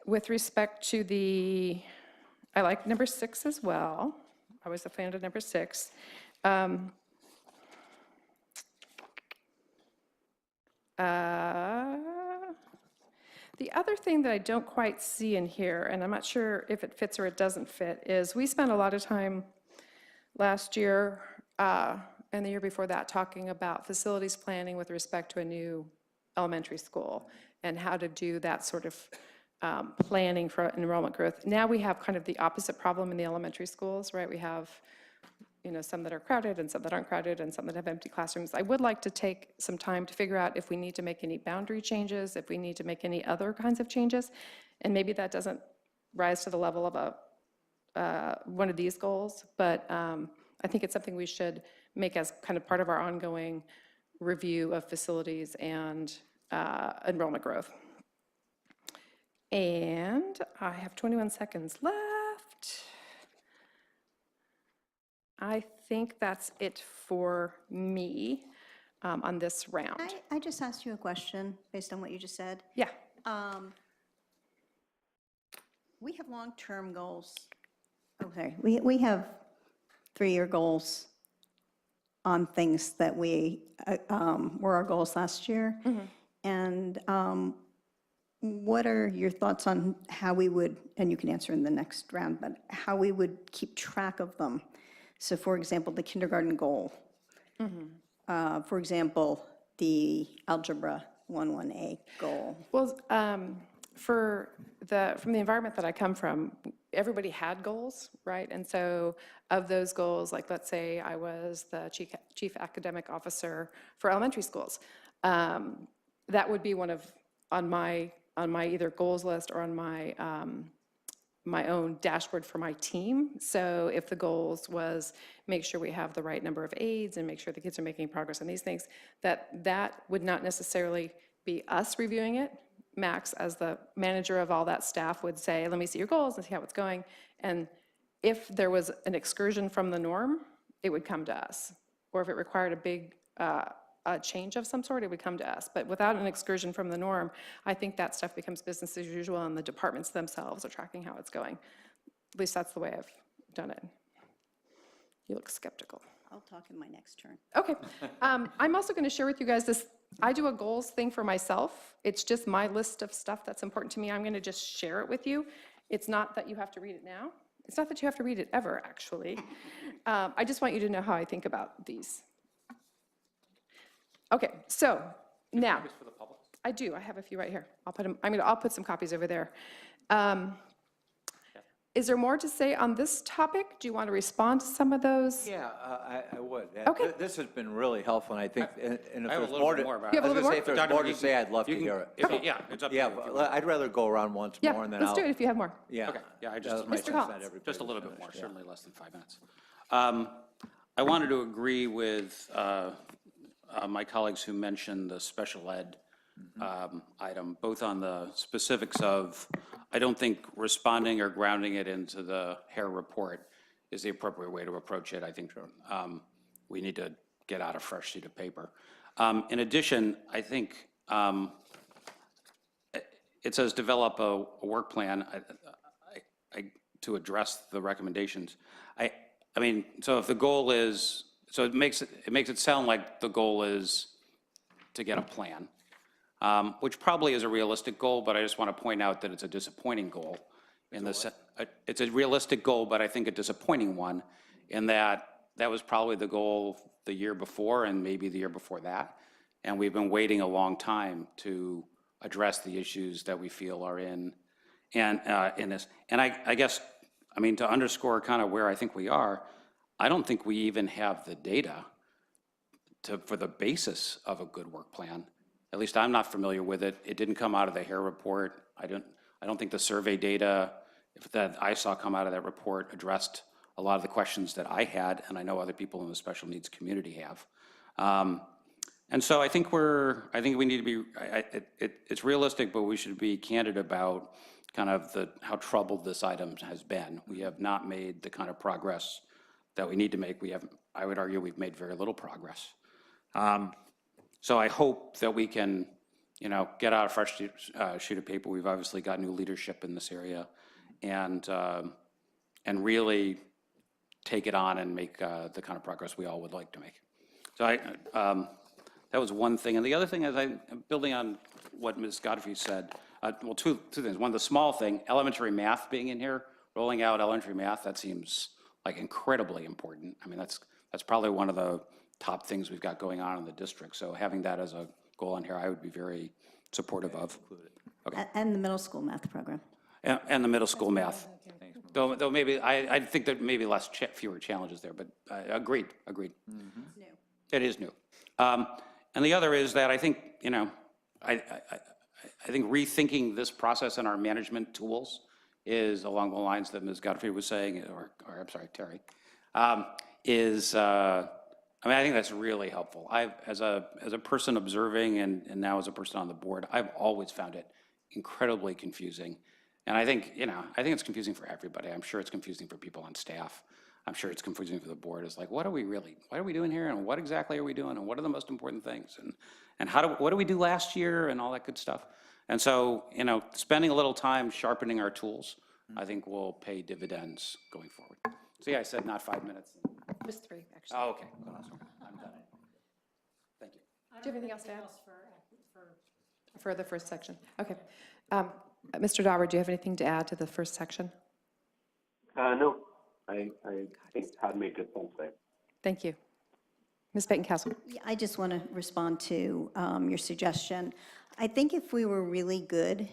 With respect to I like number 6 as well. I was a fan of number 6. The other thing that I don't quite see in here, and I'm not sure if it fits or it doesn't fit, is we spent a lot of time last year and the year before that talking about facilities planning with respect to a new elementary school and how to do that sort of planning for enrollment growth. Now we have kind of the opposite problem in the elementary schools, right? We have some that are crowded and some that aren't crowded and some that have empty classrooms. I would like to take some time to figure out if we need to make any boundary changes, if we need to make any other kinds of changes. And maybe that doesn't rise to the level of one of these goals, but I think it's something we should make as kind of part of our ongoing review of facilities and enrollment growth. And I have 21 seconds left. I think that's it for me on this round. I just asked you a question based on what you just said. Yeah. We have long-term goals. Okay, we have 3-year goals on things that were our goals last year. And what are your thoughts on how we would, and you can answer in the next round, but how we would keep track of them? So for example, the kindergarten goal. For example, the Algebra 1-1A goal. Well, from the environment that I come from, everybody had goals, right? And so of those goals, like let's say I was the chief academic officer for elementary schools, that would be one of, on my either goals list or on my my own dashboard for my team. So if the goals was make sure we have the right number of aides and make sure the kids are making progress on these things, that would not necessarily be us reviewing it. Max, as the manager of all that staff, would say, let me see your goals and see how it's going. And if there was an excursion from the norm, it would come to us. Or if it required a big change of some sort, it would come to us. But without an excursion from the norm, I think that stuff becomes business as usual, and the departments themselves are tracking how it's going. At least that's the way I've done it. You look skeptical. I'll talk in my next turn. Okay. I'm also going to share with you guys this. I do a goals thing for myself. It's just my list of stuff that's important to me. I'm going to just share it with you. It's not that you have to read it now. It's not that you have to read it ever, actually. I just want you to know how I think about these. Okay, so now, For the public? I do. I have a few right here. I'll put them. I'll put some copies over there. Is there more to say on this topic? Do you want to respond to some of those? Yeah, I would. Okay. This has been really helpful, and I think, and if I have a there's little more bit to... more about You have a I was little gonna say, bit if there's Dr. more McGee, to say, I'd love to you can- hear it. Yeah, it's up to Yeah, you. but I'd rather go around once Yeah, more, and then let's I'll... do it if you have more. Yeah. Okay, yeah, I just- that was my Mr. consent, Collins. everybody Just a was little bit finished, more, yeah. certainly less than 5 minutes. I wanted to agree with my colleagues who mentioned the special ed item, both on the specifics of, I don't think responding or grounding it into the Hare report is the appropriate way to approach it. I think we need to get out a fresh sheet of paper. In addition, I think it says develop a work plan to address the recommendations. I mean, so if the goal is, so it makes it sound like the goal is to get a plan, which probably is a realistic goal, but I just want to point out that it's a disappointing goal. It's a realistic goal, but I think a disappointing one, in that was probably the goal the year before and maybe the year before that. And we've been waiting a long time to address the issues that we feel are in this. And I guess, I mean, to underscore kind of where I think we are, I don't think we even have the data for the basis of a good work plan. At least I'm not familiar with it. It didn't come out of the Hare report. I don't think the survey data that I saw come out of that report addressed a lot of the questions that I had, and I know other people in the special needs community have. And so I think we need to be, it's realistic, but we should be candid about kind of how troubled this item has been. We have not made the kind of progress that we need to make. I would argue we've made very little progress. So I hope that we can, get out a fresh sheet of paper. We've obviously got new leadership in this area, and really take it on and make the kind of progress we all would like to make. So that was one thing. And the other thing is, building on what Ms. Godfrey said, well, two things. One, the small thing, elementary math being in here, rolling out elementary math, that seems like incredibly important. I mean, that's probably one of the top things we've got going on in the district. So having that as a goal in here, I would be very supportive of. Okay. And the middle school math program. And the middle school math. Though maybe, I think that maybe fewer challenges there, but agreed. It is new. And the other is that I think, I think rethinking this process and our management tools is along the lines that Ms. Godfrey was saying, or I'm sorry, Terry, I think that's really helpful. As a person observing and now as a person on the board, I've always found it incredibly confusing. And I think it's confusing for everybody. I'm sure it's confusing for people on staff. I'm sure it's confusing for the board. It's like, what are we doing here? And what exactly are we doing? And what are the most important things? And what did we do last year? And all that good stuff. And so, spending a little time sharpening our tools, I think will pay dividends going forward. So yeah, I said not 5 minutes. It was 3, actually. Oh, okay. I'm done. Thank you. Do you have anything else to add? For the first section? Okay. Mr. Dauber, do you have anything to add to the first section? No, I think Todd made good sense there. Thank you. Ms. Batencastle? Yeah, I just want to respond to your suggestion. I think if we were really good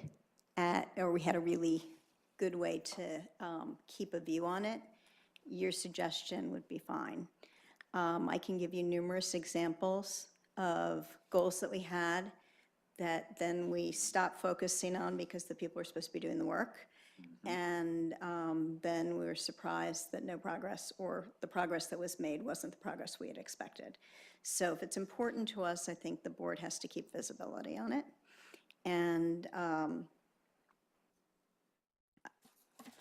or we had a really good way to keep a view on it, your suggestion would be fine. I can give you numerous examples of goals that we had that then we stopped focusing on because the people were supposed to be doing the work. And then we were surprised that no progress, or the progress that was made wasn't the progress we had expected. So if it's important to us, I think the board has to keep visibility on it. And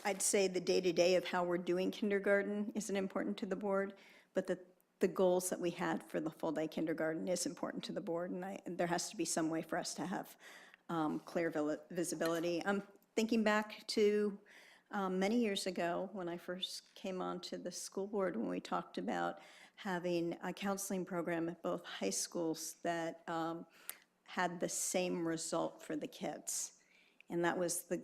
I'd say the day-to-day of how we're doing kindergarten isn't important to the board, but the goals that we had for the full-day kindergarten is important to the board, and there has to be some way for us to have clear visibility. I'm thinking back to many years ago when I first came onto the school board, when we talked about having a counseling program at both high schools that had the same result for the kids. And that was the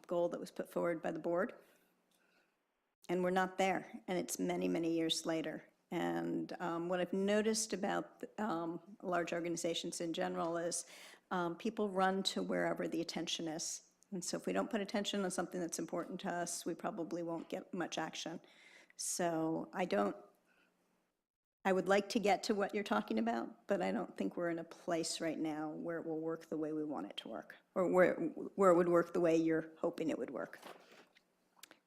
goal that was put forward by the board. And we're not there, and it's many, many years later. And what I've noticed about large organizations in general is people run to wherever the attention is. And so if we don't put attention on something that's important to us, we probably won't get much action. So I would like to get to what you're talking about, but I don't think we're in a place right now where it will work the way we want it to work, or where it would work the way you're hoping it would work.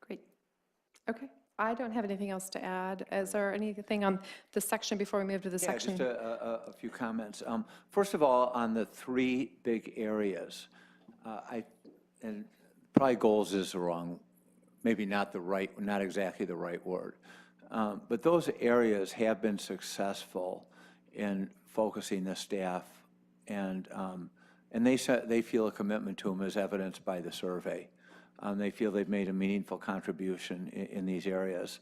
Great. Okay. I don't have anything else to add. Is there anything on the section before we move to the section? Just a few comments. First of all, on the 3 big areas, and probably goals is the wrong, maybe not exactly the right word. But those areas have been successful in focusing the staff, and they feel a commitment to them as evidenced by the survey. They feel they've made a meaningful contribution in these areas.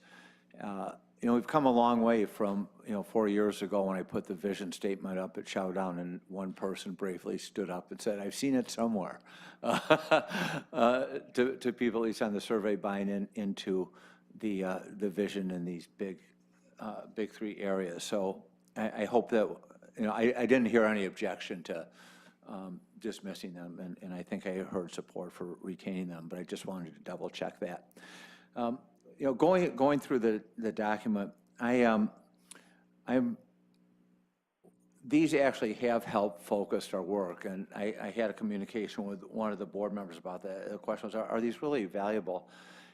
We've come a long way from 4 years ago when I put the vision statement up at Chowdown, and one person bravely stood up and said, "I've seen it somewhere," to people, at least on the survey, buying into the vision in these big 3 areas. So I hope that, I didn't hear any objection to dismissing them, and I think I heard support for retaining them, but I just wanted to double check that. Going through the document, these actually have helped focus our work, and I had a communication with one of the board members about that. The question was, are these really valuable?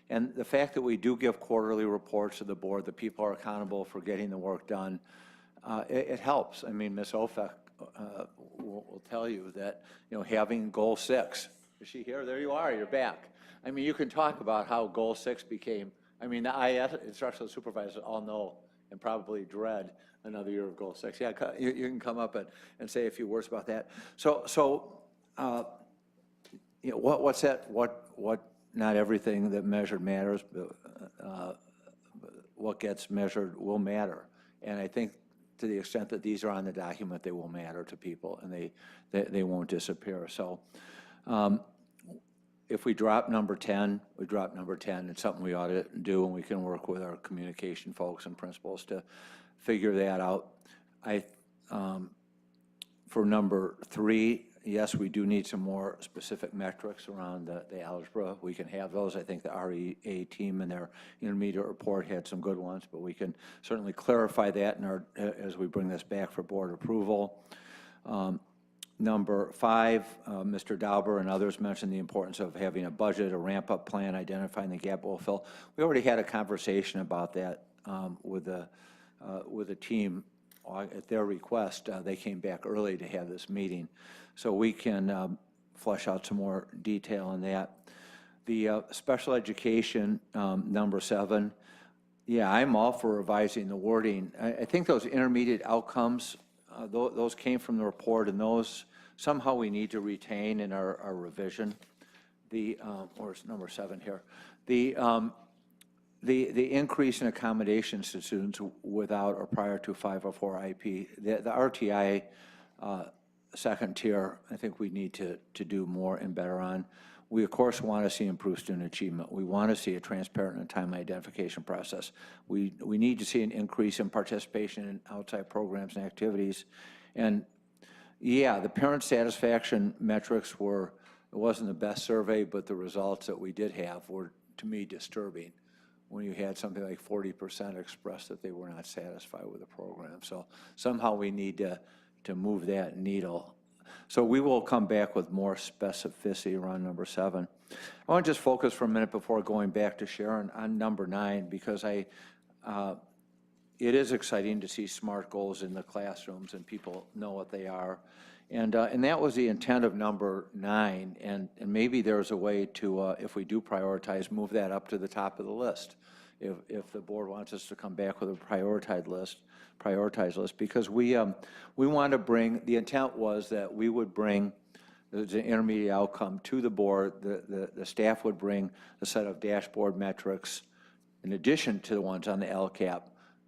And the fact that we do give quarterly reports to the board, that people are accountable for getting the work done, it helps. I mean, Ms. Ofek will tell you that, having goal 6, is she here? There you are, you're back. I mean, you can talk about how goal 6 became, the IS instructional supervisors all know and probably dread another year of goal 6. Yeah, you can come up and say a few words about that. So what's that? What? Not everything that measured matters, but what gets measured will matter. And I think to the extent that these are on the document, they will matter to people, and they won't disappear. So if we drop number 10, we drop number 10. It's something we ought to do, and we can work with our communication folks and principals to figure that out. For number 3, yes, we do need some more specific metrics around the algebra. We can have those. I think the REA team in their intermediate report had some good ones, but we can certainly clarify that in our, as we bring this back for board approval. Number 5, Mr. Dauber and others mentioned the importance of having a budget, a ramp-up plan, identifying the gap we'll fill. We already had a conversation about that with the team at their request. They came back early to have this meeting, so we can flesh out some more detail on that. The special education, number 7, yeah, I'm all for revising the wording. I think those intermediate outcomes, those came from the report, and those somehow we need to retain in our revision. Or it's number 7 here. The increase in accommodations to students without or prior to 504 IP, the RTI second tier, I think we need to do more and better on. We, of course, want to see improved student achievement. We want to see a transparent and timely identification process. We need to see an increase in participation in outside programs and activities. And yeah, the parent satisfaction metrics were, it wasn't the best survey, but the results that we did have were, to me, disturbing when you had something like 40% express that they were not satisfied with the program. So somehow we need to move that needle. So we will come back with more specificity around number 7. I want to just focus for a minute before going back to Sharon on number 9, because it is exciting to see SMART goals in the classrooms and people know what they are. And that was the intent of number 9, and maybe there's a way to, if we do prioritize, move that up to the top of the list. If the board wants us to come back with a prioritized list, because we want to bring, the intent was that we would bring the intermediate outcome to the board, the staff would bring a set of dashboard metrics in addition to the ones on the LCAP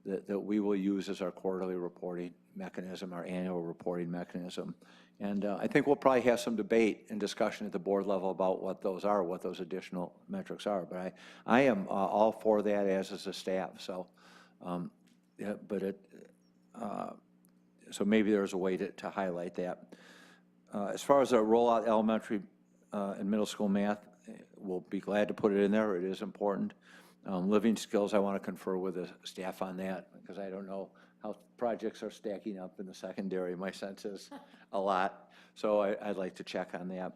that we will use as our quarterly reporting mechanism, our annual reporting mechanism. And I think we'll probably have some debate and discussion at the board level about what those are, what those additional metrics are. But I am all for that, as is the staff. So, yeah, but so maybe there's a way to highlight that. As far as a rollout elementary and middle school math, we'll be glad to put it in there. It is important. Living skills, I want to confer with the staff on that, because I don't know how projects are stacking up in the secondary. My sense is a lot, so I'd like to check on that.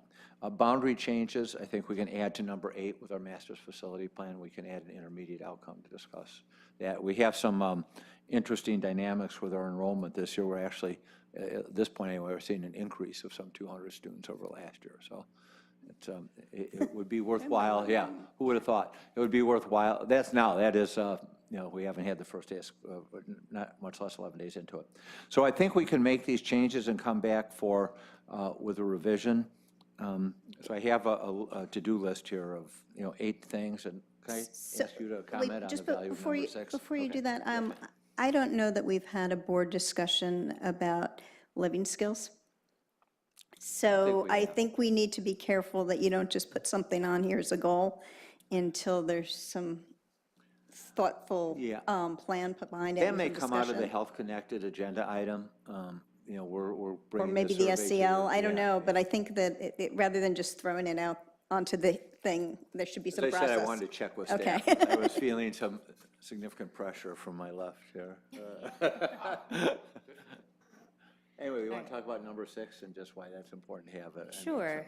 Boundary changes, I think we can add to number 8 with our master's facility plan. We can add an intermediate outcome to discuss that. We have some interesting dynamics with our enrollment this year. We're actually, at this point anyway, we're seeing an increase of some 200 students over last year. So it would be worthwhile. Yeah, who would have thought? It would be worthwhile. That is, you know, we haven't had the first day, not much less 11 days into it. So I think we can make these changes and come back with a revision. So I have a to-do list here of, 8 things, and can I ask you to comment on the value of number 6? Before you do that, I don't know that we've had a board discussion about living skills. So I think we need to be careful that you don't just put something on here as a goal until there's some thoughtful plan put behind it. That may come out of the Health Connected agenda item. We're bringing or maybe the SEL, I don't know, but I think that rather than just throwing it out onto the thing, there should be some process. As I said, I wanted to check with staff. Okay. I was feeling some significant pressure from my left here. Anyway, we want to talk about number 6 and just why that's important to have it. Sure.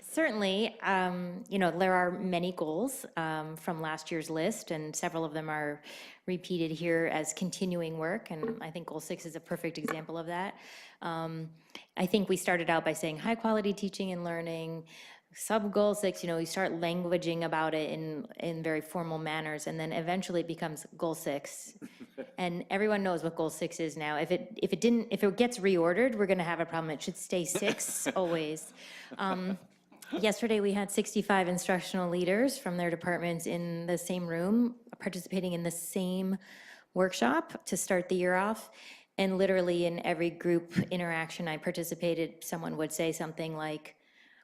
Certainly, there are many goals from last year's list, and several of them are repeated here as continuing work, and I think Goal 6 is a perfect example of that. I think we started out by saying high-quality teaching and learning. Sub-goal 6, you start languaging about it in very formal manners, and then eventually it becomes Goal 6. And everyone knows what Goal 6 is now. If it gets reordered, we're gonna have a problem. It should stay 6 always. Yesterday, we had 65 instructional leaders from their departments in the same room, participating in the same workshop to start the year off. And literally in every group interaction I participated, someone would say something like,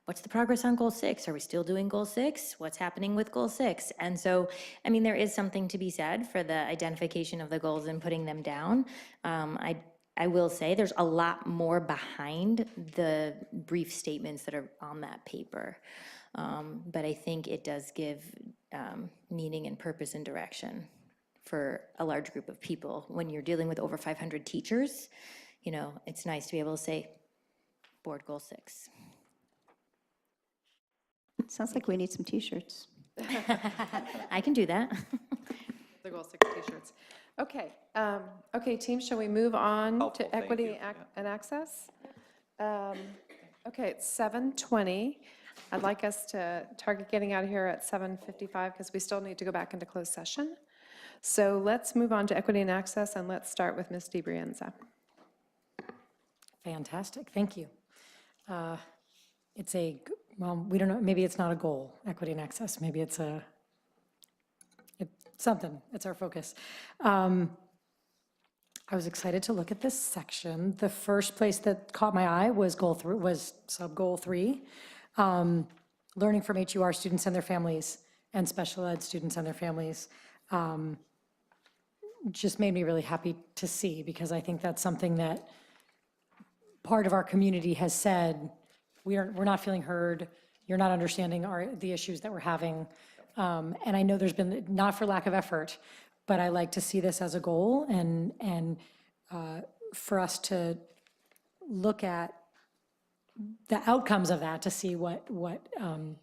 what's the progress on Goal 6? Are we still doing Goal 6? What's happening with Goal 6? And so, there is something to be said for the identification of the goals and putting them down. I I will say there's a lot more behind the brief statements that are on that paper. But I think it does give meaning and purpose and direction for a large group of people. When you're dealing with over 500 teachers, you know, it's nice to be able to say, board goal 6. Sounds like we need some T-shirts. I can do that. The goal 6 t-shirts. Okay, okay, team, shall we move on Helpful, to thank equity you. and access? Okay, it's 7:20. I'd like us to target getting out of here at 7:55 because we still need to go back into closed session. So let's move on to equity and access, and let's start with Ms. DiBrienza. Fantastic, thank you. It's well, we don't know, maybe it's not a goal, equity and access, maybe it's something, it's our focus. I was excited to look at this section. The first place that caught my eye was sub-goal 3, learning from HUR students and their families and special ed students and their families. Just made me really happy to see, because I think that's something that part of our community has said, we're not feeling heard, you're not understanding the issues that we're having. And I know there's been, not for lack of effort, but I like to see this as a goal, and for us to look at the outcomes of that, to see what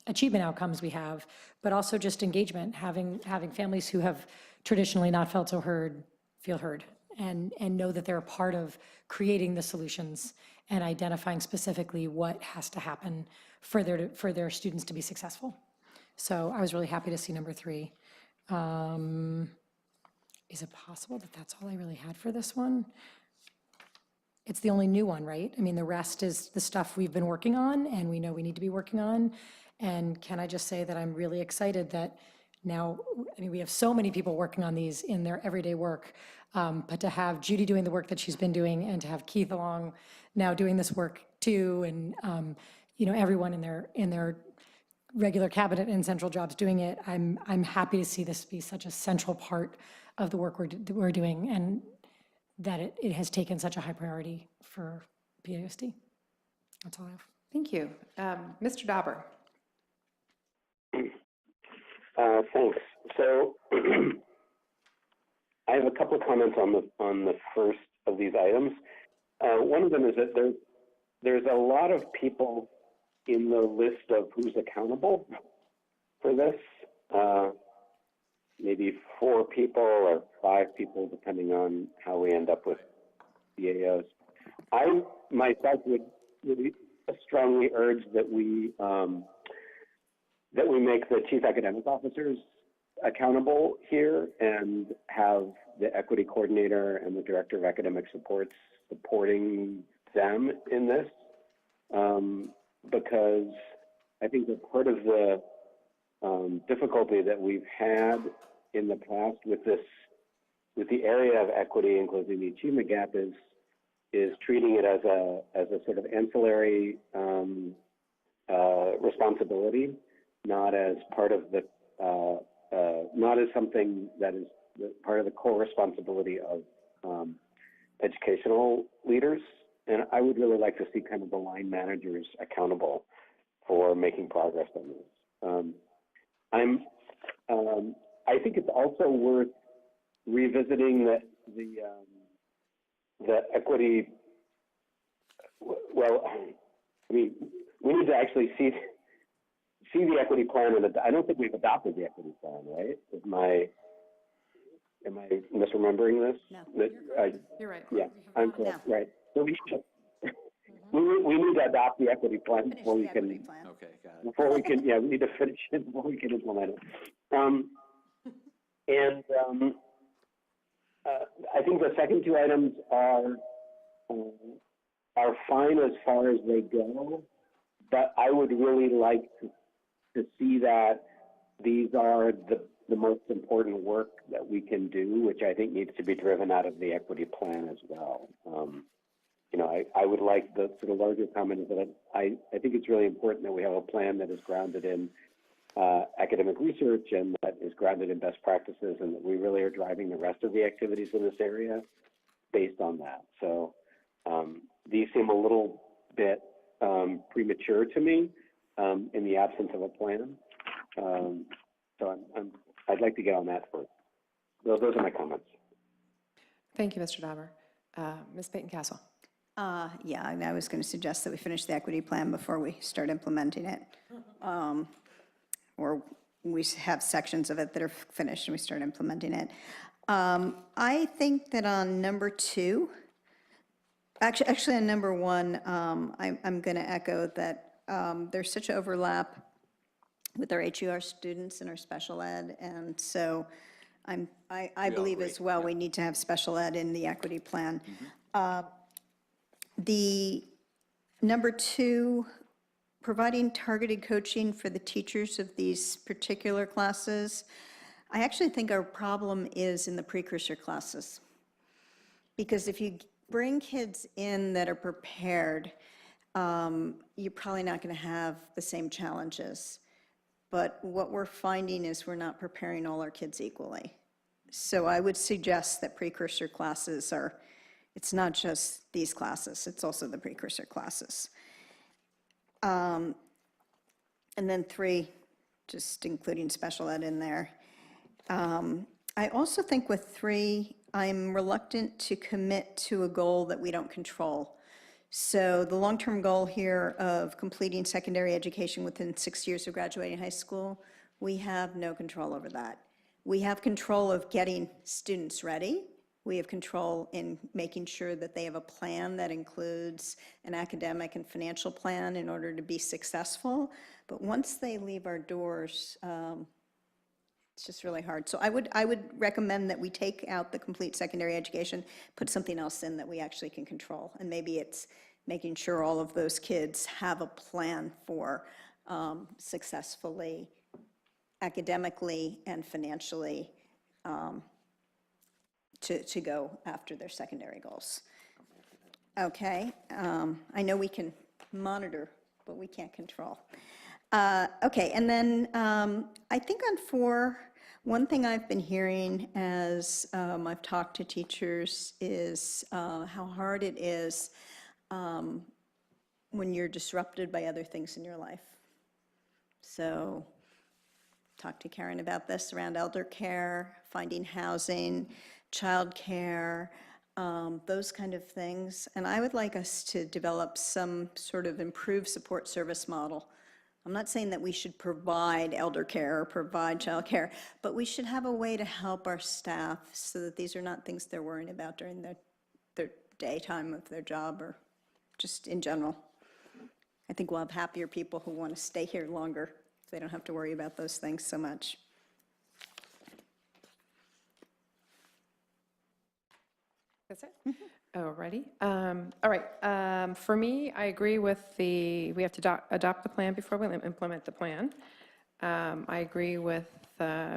achievement outcomes we have, but also just engagement, having families who have traditionally not felt so heard, feel heard, and know that they're a part of creating the solutions and identifying specifically what has to happen for their students to be successful. So I was really happy to see number 3. Is it possible that that's all I really had for this one? It's the only new one, right? I mean, the rest is the stuff we've been working on and we know we need to be working on. And can I just say that I'm really excited that now, I mean, we have so many people working on these in their everyday work, but to have Judy doing the work that she's been doing and to have Keith along now doing this work too, and you know, everyone in their regular cabinet and central jobs doing it, I'm happy to see this be such a central part of the work we're doing, and that it has taken such a high priority for PAUSD. That's all I have. Thank you. Mr. Dauber. Thanks. So I have a couple of comments on the first of these items. One of them is that there's a lot of people in the list of who's accountable for this. Maybe 4 people or 5 people, depending on how we end up with CAOs. I myself would really strongly urge that we make the chief academic officers accountable here and have the equity coordinator and the director of academic supports supporting them in this, because I think that part of the difficulty that we've had in the past with the area of equity and closing the achievement gap is treating it as a sort of ancillary responsibility, not as part of the not as something that is part of the core responsibility of educational leaders. And I would really like to see kind of the line managers accountable for making progress on this. I think it's also worth revisiting the equity. Well, I mean, we need to actually see the equity plan, and I don't think we've adopted the equity plan, right? Am I misremembering this? No. You're right. Yeah, I'm correct. No. Right. So we should. We need to adopt the equity plan before we can. Okay, got it. Before we can, we need to finish it before we can implement it. I think the second 2 items are fine as far as they go, but I would really like to see that these are the most important work that we can do, which I think needs to be driven out of the equity plan as well. You know, I would like the sort of larger comment is that I think it's really important that we have a plan that is grounded in academic research and that is grounded in best practices, and that we really are driving the rest of the activities in this area based on that. So These seem a little bit premature to me in the absence of a plan. So I'd like to get on that first. Those are my comments. Thank you, Mr. Dauber. Ms. Peyton Castle. Yeah, and I was going to suggest that we finish the equity plan before we start implementing it. Or we have sections of it that are finished and we start implementing it. I think that on number 2, actually on number 1, I'm going to echo that there's such overlap with our HUR students and our special ed, and so I believe as well we need to have special ed in the equity plan. The number 2, providing targeted coaching for the teachers of these particular classes. I actually think our problem is in the precursor classes. Because if you bring kids in that are prepared, you're probably not going to have the same challenges. But what we're finding is we're not preparing all our kids equally. So I would suggest that precursor classes are, it's not just these classes, it's also the precursor classes. And then 3, just including special ed in there. I also think with 3, I'm reluctant to commit to a goal that we don't control. So the long-term goal here of completing secondary education within 6 years of graduating high school, we have no control over that. We have control of getting students ready. We have control in making sure that they have a plan that includes an academic and financial plan in order to be successful. But once they leave our doors, it's just really hard. So I would recommend that we take out the complete secondary education, put something else in that we actually can control. And maybe it's making sure all of those kids have a plan for successfully, academically and financially to go after their secondary goals. Okay, I know we can monitor, but we can't control. Okay, and then I think on 4, one thing I've been hearing as I've talked to teachers is how hard it is when you're disrupted by other things in your life. So talk to Karen about this around elder care, finding housing, childcare, those kind of things. And I would like us to develop some sort of improved support service model. I'm not saying that we should provide elder care or provide childcare, but we should have a way to help our staff so that these are not things they're worrying about during their daytime of their job or just in general. I think we'll have happier people who want to stay here longer if they don't have to worry about those things so much. That's it? Alrighty. All right. For me, I agree with we have to adopt the plan before we implement the plan. I agree with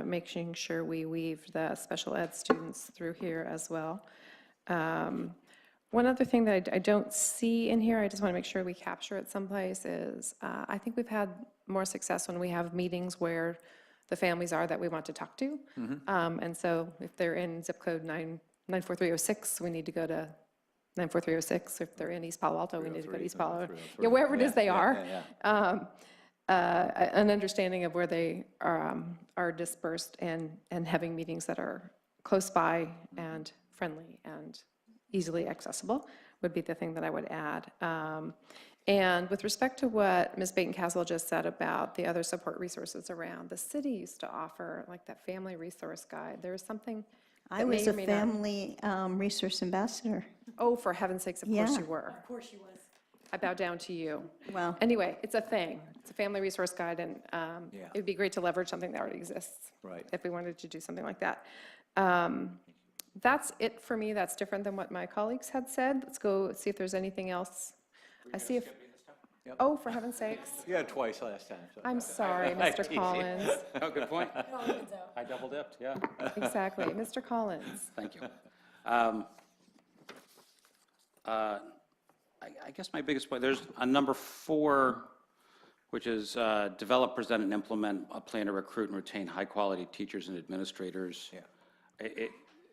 making sure we weave the special ed students through here as well. One other thing that I don't see in here, I just want to make sure we capture it someplace, is I think we've had more success when we have meetings where the families are that we want to talk to. And so if they're in zip code 94306, we need to go to 94306. If they're in East Palo Alto, we need to go to East Palo Alto. Yeah, wherever it is they are. An understanding of where they are dispersed and having meetings that are close by and friendly and easily accessible would be the thing that I would add. And with respect to what Ms. Baton-Castle just said about the other support resources around, the city used to offer like that family resource guide. There was something I was a family resource ambassador. Oh, for heaven's sakes, of course Yeah. you were. Of course she was. I bow down to you. Well. Anyway, it's a thing. It's a family resource guide, and it would be great to leverage something that already exists. Right. If we wanted to do something like that. That's it for me. That's different than what my colleagues had said. Let's go see if there's anything else. I see if, oh, for heaven's sakes. You had twice last time. So. I'm sorry, Mr. Collins. Oh, good point. I double dipped, yeah. Exactly. Mr. Collins. Thank you. I guess my biggest point, there's a number 4, which is develop, present, and implement a plan to recruit and retain high-quality teachers and administrators. Yeah.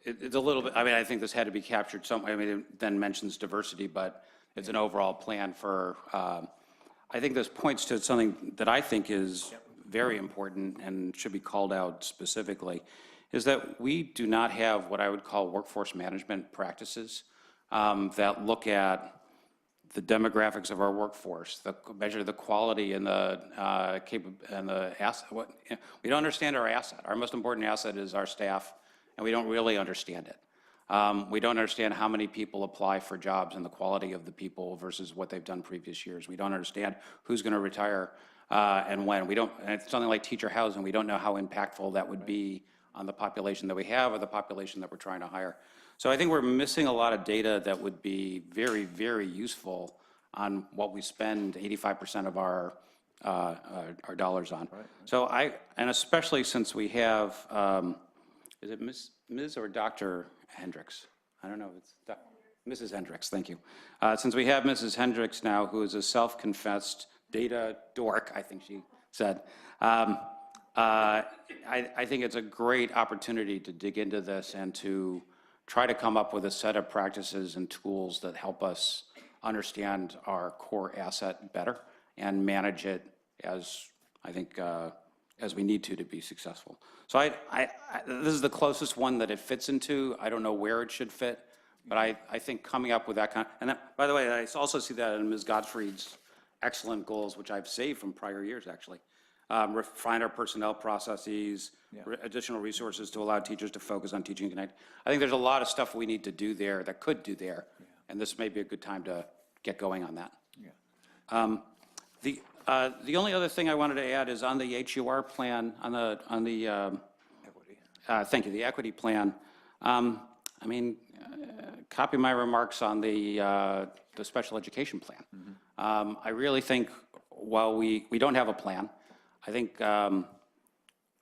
it's a little bit, I mean, I think this had to be captured some, I mean, it then mentions diversity, but it's an overall plan for, I think this points to something that I think is very important and should be called out specifically, is that we do not have what I would call workforce management practices that look at the demographics of our workforce, measure the quality and the asset. We don't understand our asset. Our most important asset is our staff, and we don't really understand it. We don't understand how many people apply for jobs and the quality of the people versus what they've done previous years. We don't understand who's going to retire and when. We don't, and it's something like teacher housing, we don't know how impactful that would be on the population that we have or the population that we're trying to hire. So I think we're missing a lot of data that would be very, very useful on what we spend 85% of our dollars on. So and especially since we have, is it Ms. or Dr. Hendricks? I don't know, it's Mrs. Hendricks, thank you. Since we have Mrs. Hendricks now, who is a self-confessed data dork, I think she said, I think it's a great opportunity to dig into this and to try to come up with a set of practices and tools that help us understand our core asset better and manage it as, I think, as we need to be successful. So this is the closest one that it fits into. I don't know where it should fit, but I think coming up with that kind of, and that, by the way, I also see that in Ms. Gottfried's excellent goals, which I've saved from prior years, actually. Refine our personnel processes, additional resources to allow teachers to focus on teaching and connect. I think there's a lot of stuff we need to do there that could do there, and this may be a good time to get going on that. The only other thing I wanted to add is on the HUR plan, on the thank you, the equity plan. I mean, copy my remarks on the special education plan. I really think while we don't have a plan, I think I'm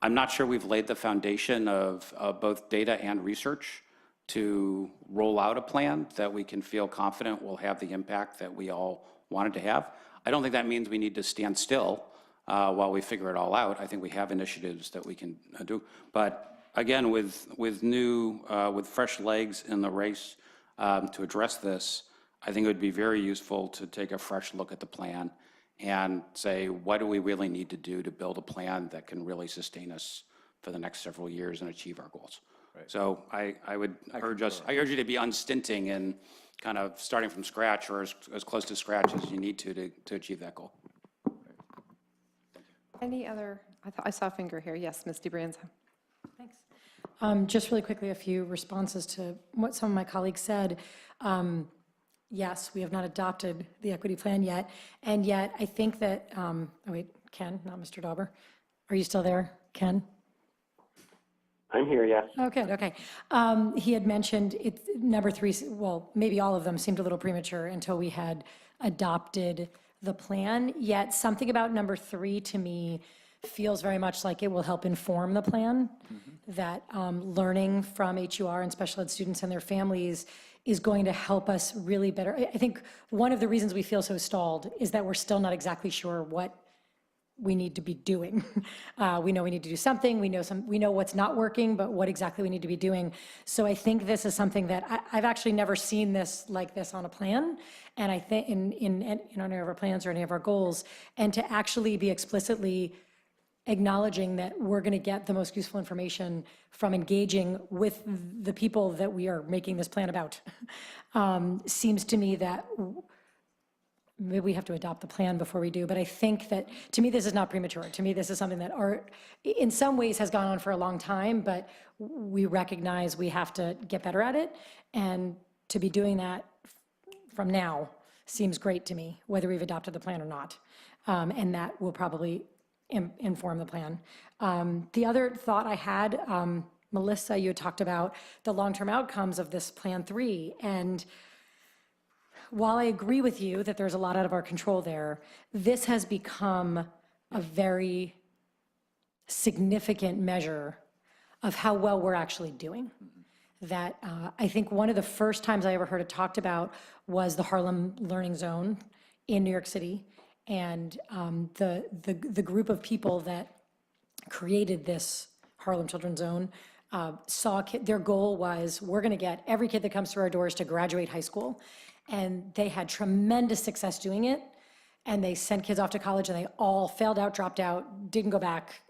not sure we've laid the foundation of both data and research to roll out a plan that we can feel confident will have the impact that we all wanted to have. I don't think that means we need to stand still while we figure it all out. I think we have initiatives that we can do. But again, with fresh legs in the race to address this, I think it would be very useful to take a fresh look at the plan and say, what do we really need to do to build a plan that can really sustain us for the next several years and achieve our goals? Right. So I would urge you to be unstinting and kind of starting from scratch or as close to scratch as you need to achieve that goal. Any other, I saw a finger here. Yes, Ms. DiBrienza. Thanks. Just really quickly, a few responses to what some of my colleagues said. Yes, we have not adopted the equity plan yet, and yet I think that, oh wait, Ken, not Mr. Dauber. Are you still there, Ken? I'm here, yes. Okay, okay. He had mentioned it, number 3, well, maybe all of them seemed a little premature until we had adopted the plan, yet something about number 3 to me feels very much like it will help inform the plan, that learning from HUR and special ed students and their families is going to help us really better. I think one of the reasons we feel so stalled is that we're still not exactly sure what we need to be doing. We know we need to do something, we know what's not working, but what exactly we need to be doing. So I think this is something that I've actually never seen this like this on a plan, and I think in any of our plans or any of our goals, and to actually be explicitly acknowledging that we're going to get the most useful information from engaging with the people that we are making this plan about. Seems to me that maybe we have to adopt the plan before we do, but I think that, to me, this is not premature. To me, this is something that in some ways has gone on for a long time, but we recognize we have to get better at it, and to be doing that from now seems great to me, whether we've adopted the plan or not, and that will probably inform the plan. The other thought I had, Melissa, you had talked about the long-term outcomes of this Plan 3, and while I agree with you that there's a lot out of our control there, this has become a very significant measure of how well we're actually doing. That I think one of the first times I ever heard it talked about was the Harlem Learning Zone in New York City, and the group of people that created this Harlem Children's Zone their goal was, we're going to get every kid that comes through our doors to graduate high school. And they had tremendous success doing it. And they sent kids off to college and they all failed out, dropped out, didn't go back.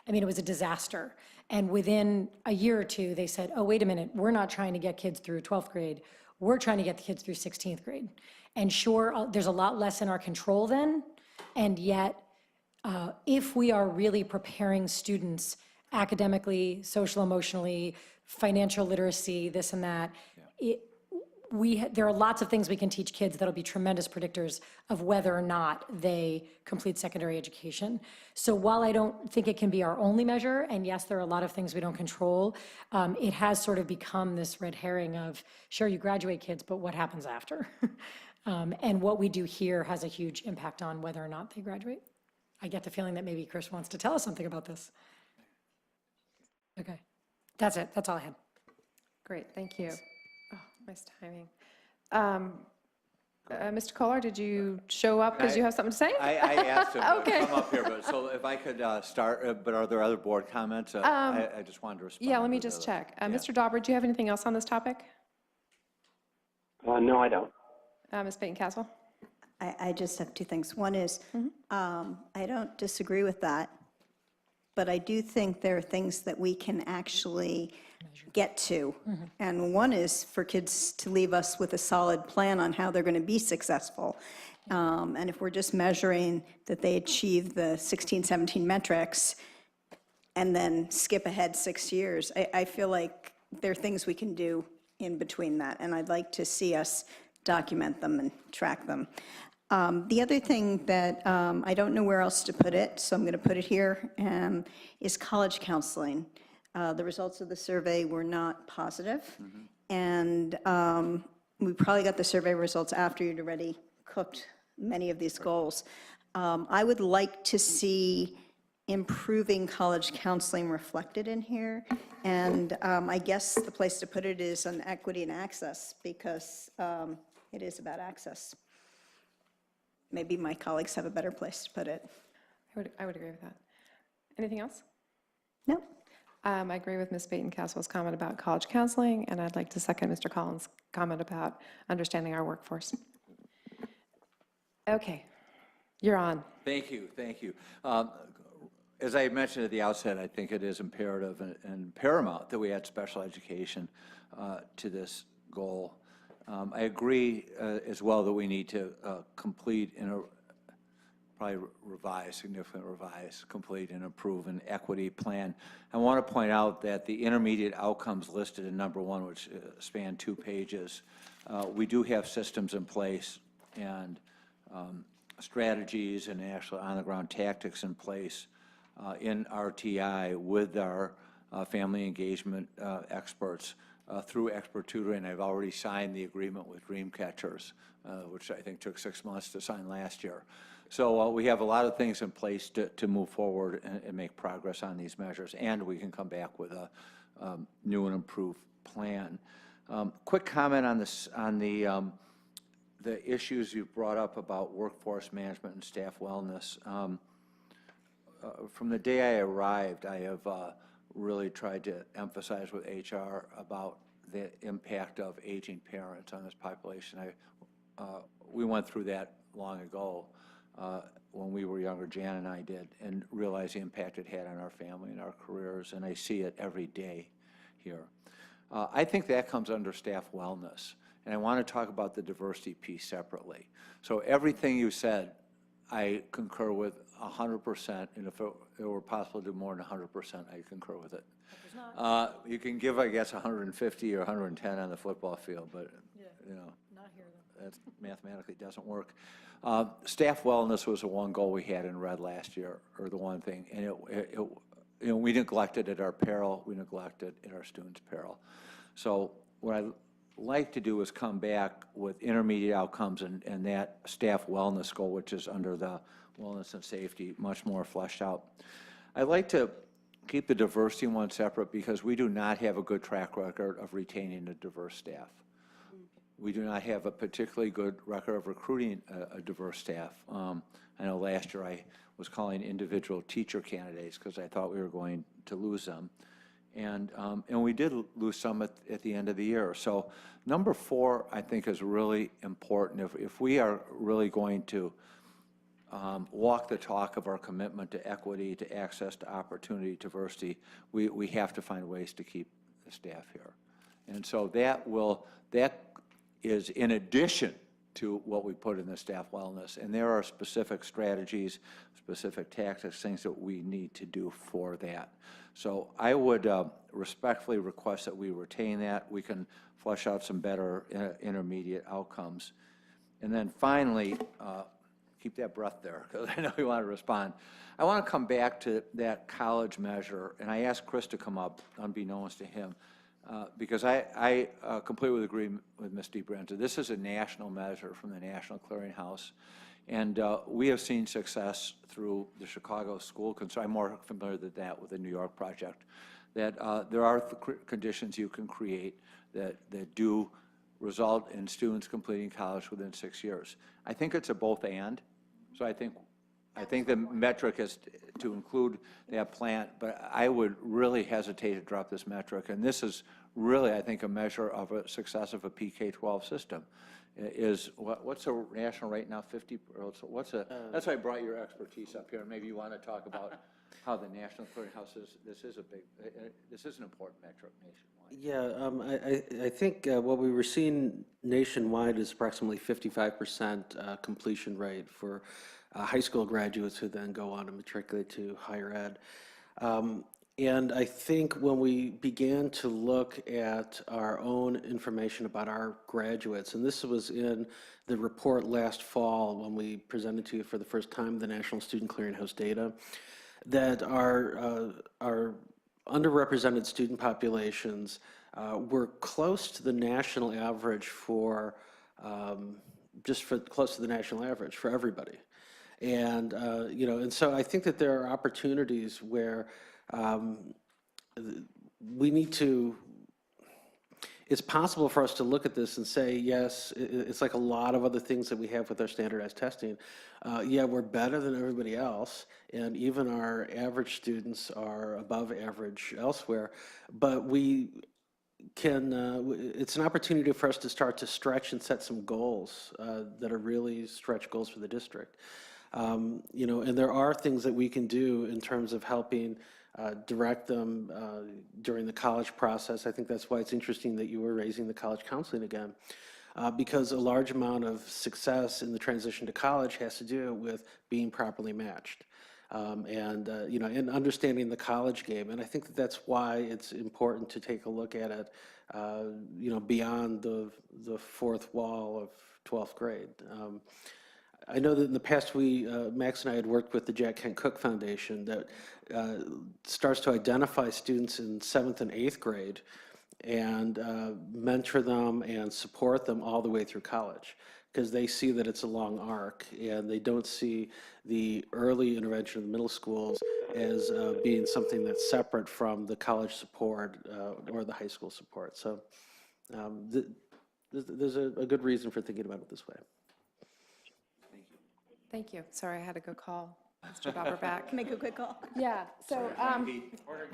I mean, it was a disaster. And within a year or two, they said, oh, wait a minute, we're not trying to get kids through 12th grade. We're trying to get the kids through 16th grade. And sure, there's a lot less in our control then. And yet, if we are really preparing students academically, social, emotionally, financial literacy, this and that, there are lots of things we can teach kids that'll be tremendous predictors of whether or not they complete secondary education. So while I don't think it can be our only measure, and yes, there are a lot of things we don't control, it has sort of become this red herring of, sure, you graduate kids, but what happens after? And what we do here has a huge impact on whether or not they graduate. I get the feeling that maybe Chris wants to tell us something about this. Okay, that's it, that's all I had. Great, thank you. Oh, nice timing. Mr. Kolar, did you show up because you have something to say? I asked him Okay. to come up here, but so if I could start, but are there other board comments? I just wanted to respond. Yeah, let me to just the- check. yeah. Mr. Dauber, do you have anything else on this topic? No, I don't. Ms. Peyton Castle? I just have two things. One is, I don't disagree with that, but I do think there are things that we can actually get to. And one is for kids to leave us with a solid plan on how they're going to be successful. And if we're just measuring that they achieve the 16, 17 metrics and then skip ahead 6 years, I feel like there are things we can do in between that. And I'd like to see us document them and track them. The other thing that I don't know where else to put it, so I'm going to put it here, is college counseling. The results of the survey were not positive, and we probably got the survey results after you'd already cooked many of these goals. I would like to see improving college counseling reflected in here, and I guess the place to put it is on equity and access, because it is about access. Maybe my colleagues have a better place to put it. I would agree with that. Anything else? No? I agree with Ms. Peyton Castle's comment about college counseling, and I'd like to second Mr. Collins' comment about understanding our workforce. Okay, you're on. Thank you, thank you. As I mentioned at the outset, I think it is imperative and paramount that we add special education to this goal. I agree as well that we need to complete probably significantly revise, complete and improve an equity plan. I want to point out that the intermediate outcomes listed in number 1, which span 2 pages, we do have systems in place and strategies and actual on-the-ground tactics in place in RTI with our family engagement experts through expert tutoring. I've already signed the agreement with Dreamcatchers, which I think took 6 months to sign last year. So we have a lot of things in place to move forward and make progress on these measures, and we can come back with a new and improved plan. Quick comment on this, on the issues you brought up about workforce management and staff wellness. From the day I arrived, I have really tried to emphasize with HR about the impact of aging parents on this population. We went through that long ago when we were younger, Jan and I did, and realized the impact it had on our family and our careers, and I see it every day here. I think that comes under staff wellness, and I want to talk about the diversity piece separately. So everything you said, I concur with 100%, and if it were possible to do more than 100%, I concur with it. You can give, I guess, 150 or 110 on the football field, but, you know, Not here, though. that mathematically doesn't work. Staff wellness was the one goal we had in red last year, or the one thing, and you know, we neglected at our peril, we neglected at our students' peril. So what I'd like to do is come back with intermediate outcomes and that staff wellness goal, which is under the wellness and safety, much more fleshed out. I'd like to keep the diversity one separate because we do not have a good track record of retaining a diverse staff. We do not have a particularly good record of recruiting a diverse staff. I know last year I was calling individual teacher candidates because I thought we were going to lose them. And we did lose some at the end of the year. So number 4, I think, is really important. If we are really going to walk the talk of our commitment to equity, to access to opportunity, diversity, we have to find ways to keep the staff here. And so that is in addition to what we put in the staff wellness. And there are specific strategies, specific tactics, things that we need to do for that. So I would respectfully request that we retain that. We can flesh out some better intermediate outcomes. And then finally, keep that breath there, because I know you want to respond. I want to come back to that college measure, and I asked Chris to come up, unbeknownst to him, because I completely agree with Ms. DeBranza. This is a national measure from the National Clearinghouse, and we have seen success through the Chicago School Consortium. I'm more familiar than that with the New York project, that there are conditions you can create that do result in students completing college within 6 years. I think it's a both and. So I think the metric is to include that plan, but I would really hesitate to drop this metric. And this is really, I think, a measure of a success of a PK-12 system. Is what's the national rate now? 50? That's why I brought your expertise up here. Maybe you want to talk about how the National Clearinghouse is. This is an important metric nationwide. Yeah, I think what we were seeing nationwide is approximately 55% completion rate for high school graduates who then go on to matriculate to higher ed. And I think when we began to look at our own information about our graduates, and this was in the report last fall when we presented to you for the first time the National Student Clearinghouse data, that our underrepresented student populations were close to the national average for, close to the national average for everybody. And, and so I think that there are opportunities where we need to, it's possible for us to look at this and say, yes, it's like a lot of other things that we have with our standardized testing. Yeah, we're better than everybody else, and even our average students are above average elsewhere, but we can, it's an opportunity for us to start to stretch and set some goals that are really stretch goals for the district. And there are things that we can do in terms of helping direct them during the college process. I think that's why it's interesting that you were raising the college counseling again, because a large amount of success in the transition to college has to do with being properly matched. And understanding the college game. And I think that that's why it's important to take a look at it, beyond the fourth wall of 12th grade. I know that in the past Max and I had worked with the Jack Kent Cooke Foundation that starts to identify students in 7th and 8th grade and mentor them and support them all the way through college, because they see that it's a long arc and they don't see the early intervention in the middle schools as being something that's separate from the college support or the high school support. So there's a good reason for thinking about it this way. Thank you. Sorry, I had to go call Mr. Dauber back. Make a quick call. Yeah, so, Ordering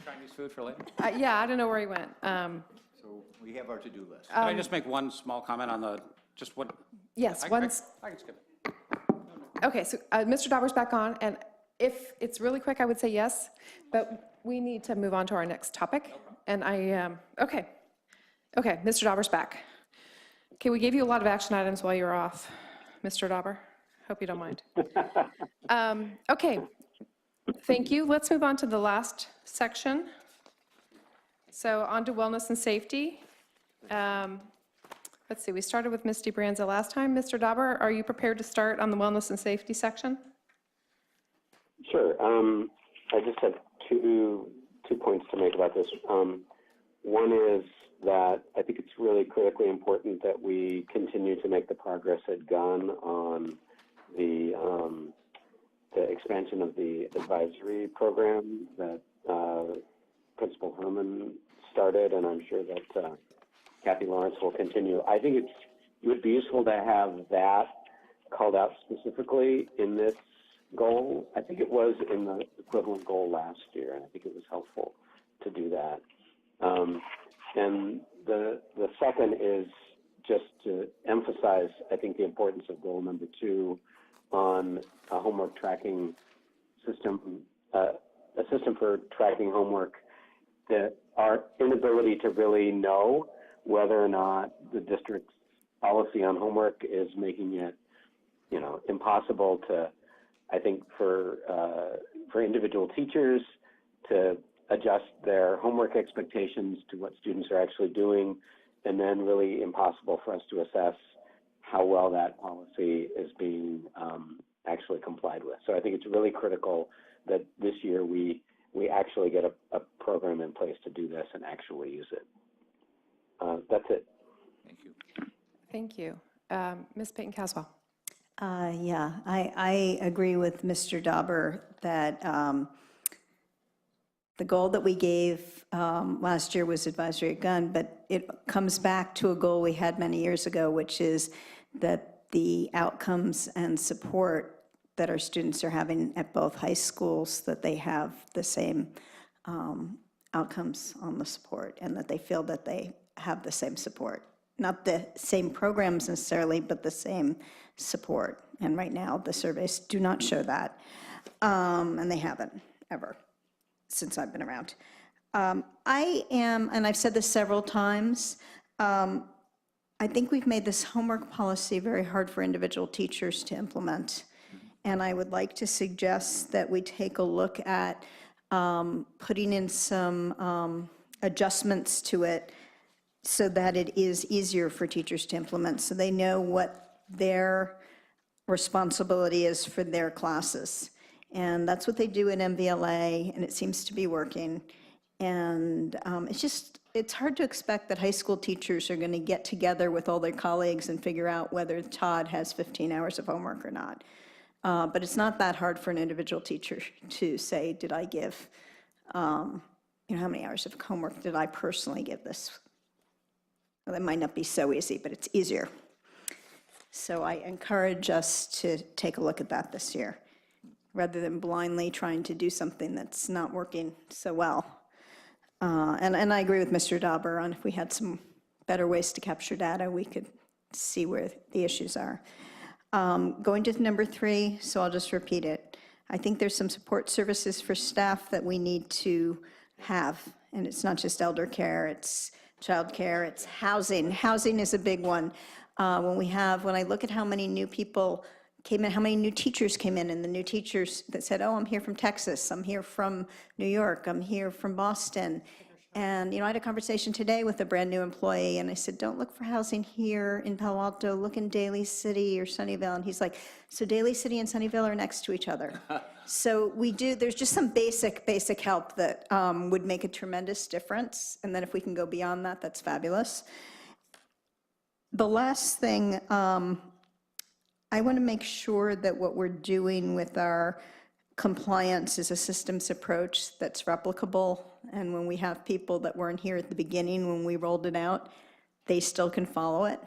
Chinese food for later? yeah, I don't know where he went. So we have our to-do list. Can I just make one small comment on just what? Yes, I once, can skip it. okay, so Mr. Dauber's back on, and if it's really quick, I would say yes, but we need to move on to our next topic. And okay, Mr. Dauber's back. Okay, we gave you a lot of action items while you were off, Mr. Dauber. Hope you don't mind. Okay, thank you. Let's move on to the last section. So on to wellness and safety. Let's see, we started with Ms. DeBranza last time. Mr. Dauber, are you prepared to start on the wellness and safety section? Sure. I just have two points to make about this. One is that I think it's really critically important that we continue to make the progress at Gunn on the expansion of the advisory program that Principal Herman started, and I'm sure that Kathy Lawrence will continue. I think it would be useful to have that called out specifically in this goal. I think it was in the equivalent goal last year, and I think it was helpful to do that. And the second is just to emphasize, I think, the importance of goal number 2 on a homework tracking system, a system for tracking homework, that our inability to really know whether or not the district's policy on homework is making it, impossible to, I think, for individual teachers to adjust their homework expectations to what students are actually doing, and then really impossible for us to assess how well that policy is being actually complied with. So I think it's really critical that this year we actually get a program in place to do this and actually use it. That's it. Thank you. Thank you. Ms. Peyton Caswell. Yeah, I agree with Mr. Dauber that the goal that we gave last year was advisory at gun, but it comes back to a goal we had many years ago, which is that the outcomes and support that our students are having at both high schools, that they have the same outcomes on the support, and that they feel that they have the same support. Not the same programs necessarily, but the same support. And right now, the surveys do not show that, and they haven't ever since I've been around. I am, and I've said this several times, I think we've made this homework policy very hard for individual teachers to implement. And I would like to suggest that we take a look at putting in some adjustments to it so that it is easier for teachers to implement, so they know what their responsibility is for their classes. And that's what they do in MVLA, and it seems to be working. And it's hard to expect that high school teachers are going to get together with all their colleagues and figure out whether Todd has 15 hours of homework or not. But it's not that hard for an individual teacher to say, did I give, how many hours of homework did I personally give this? Well, that might not be so easy, but it's easier. So I encourage us to take a look at that this year, rather than blindly trying to do something that's not working so well. And I agree with Mr. Dauber on if we had some better ways to capture data, we could see where the issues are. Going to number 3, so I'll just repeat it. I think there's some support services for staff that we need to have, and it's not just elder care, it's childcare, it's housing. Housing is a big one. When I look at how many new people came in, how many new teachers came in, and the new teachers that said, oh, I'm here from Texas, I'm here from New York, I'm here from Boston. And, I had a conversation today with a brand new employee, and I said, don't look for housing here in Palo Alto, look in Daly City or Sunnyvale. And he's like, so Daly City and Sunnyvale are next to each other. So there's just some basic help that would make a tremendous difference. And then if we can go beyond that, that's fabulous. The last thing, I want to make sure that what we're doing with our compliance is a systems approach that's replicable. And when we have people that weren't here at the beginning when we rolled it out, they still can follow it.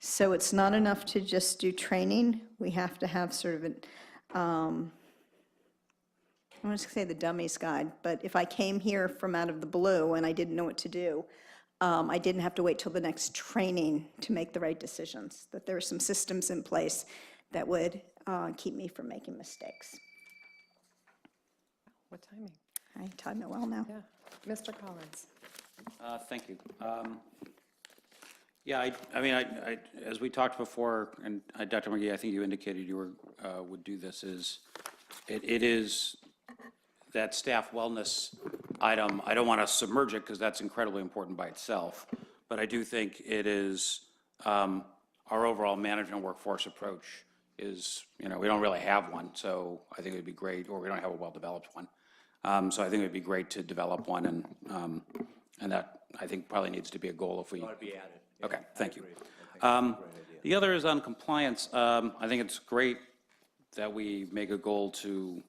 So it's not enough to just do training. We have to have sort of an, I want to say the dummy's guide, but if I came here from out of the blue and I didn't know what to do, I didn't have to wait till the next training to make the right decisions, that there are some systems in place that would keep me from making mistakes. What timing? I time it well now. Yeah. Mr. Collins. Thank you. Yeah, I as we talked before, and Dr. McGee, I think you indicated you would do this, it is that staff wellness item. I don't want to submerge it because that's incredibly important by itself, but I do think it is our overall management workforce approach is, we don't really have one, so I think it would be great, or we don't have a well-developed one. So I think it would be great to develop one, and that I think probably needs to be a goal if we. Ought to be added. Okay, thank you. Great The other is on compliance. I think it's great that we make a goal to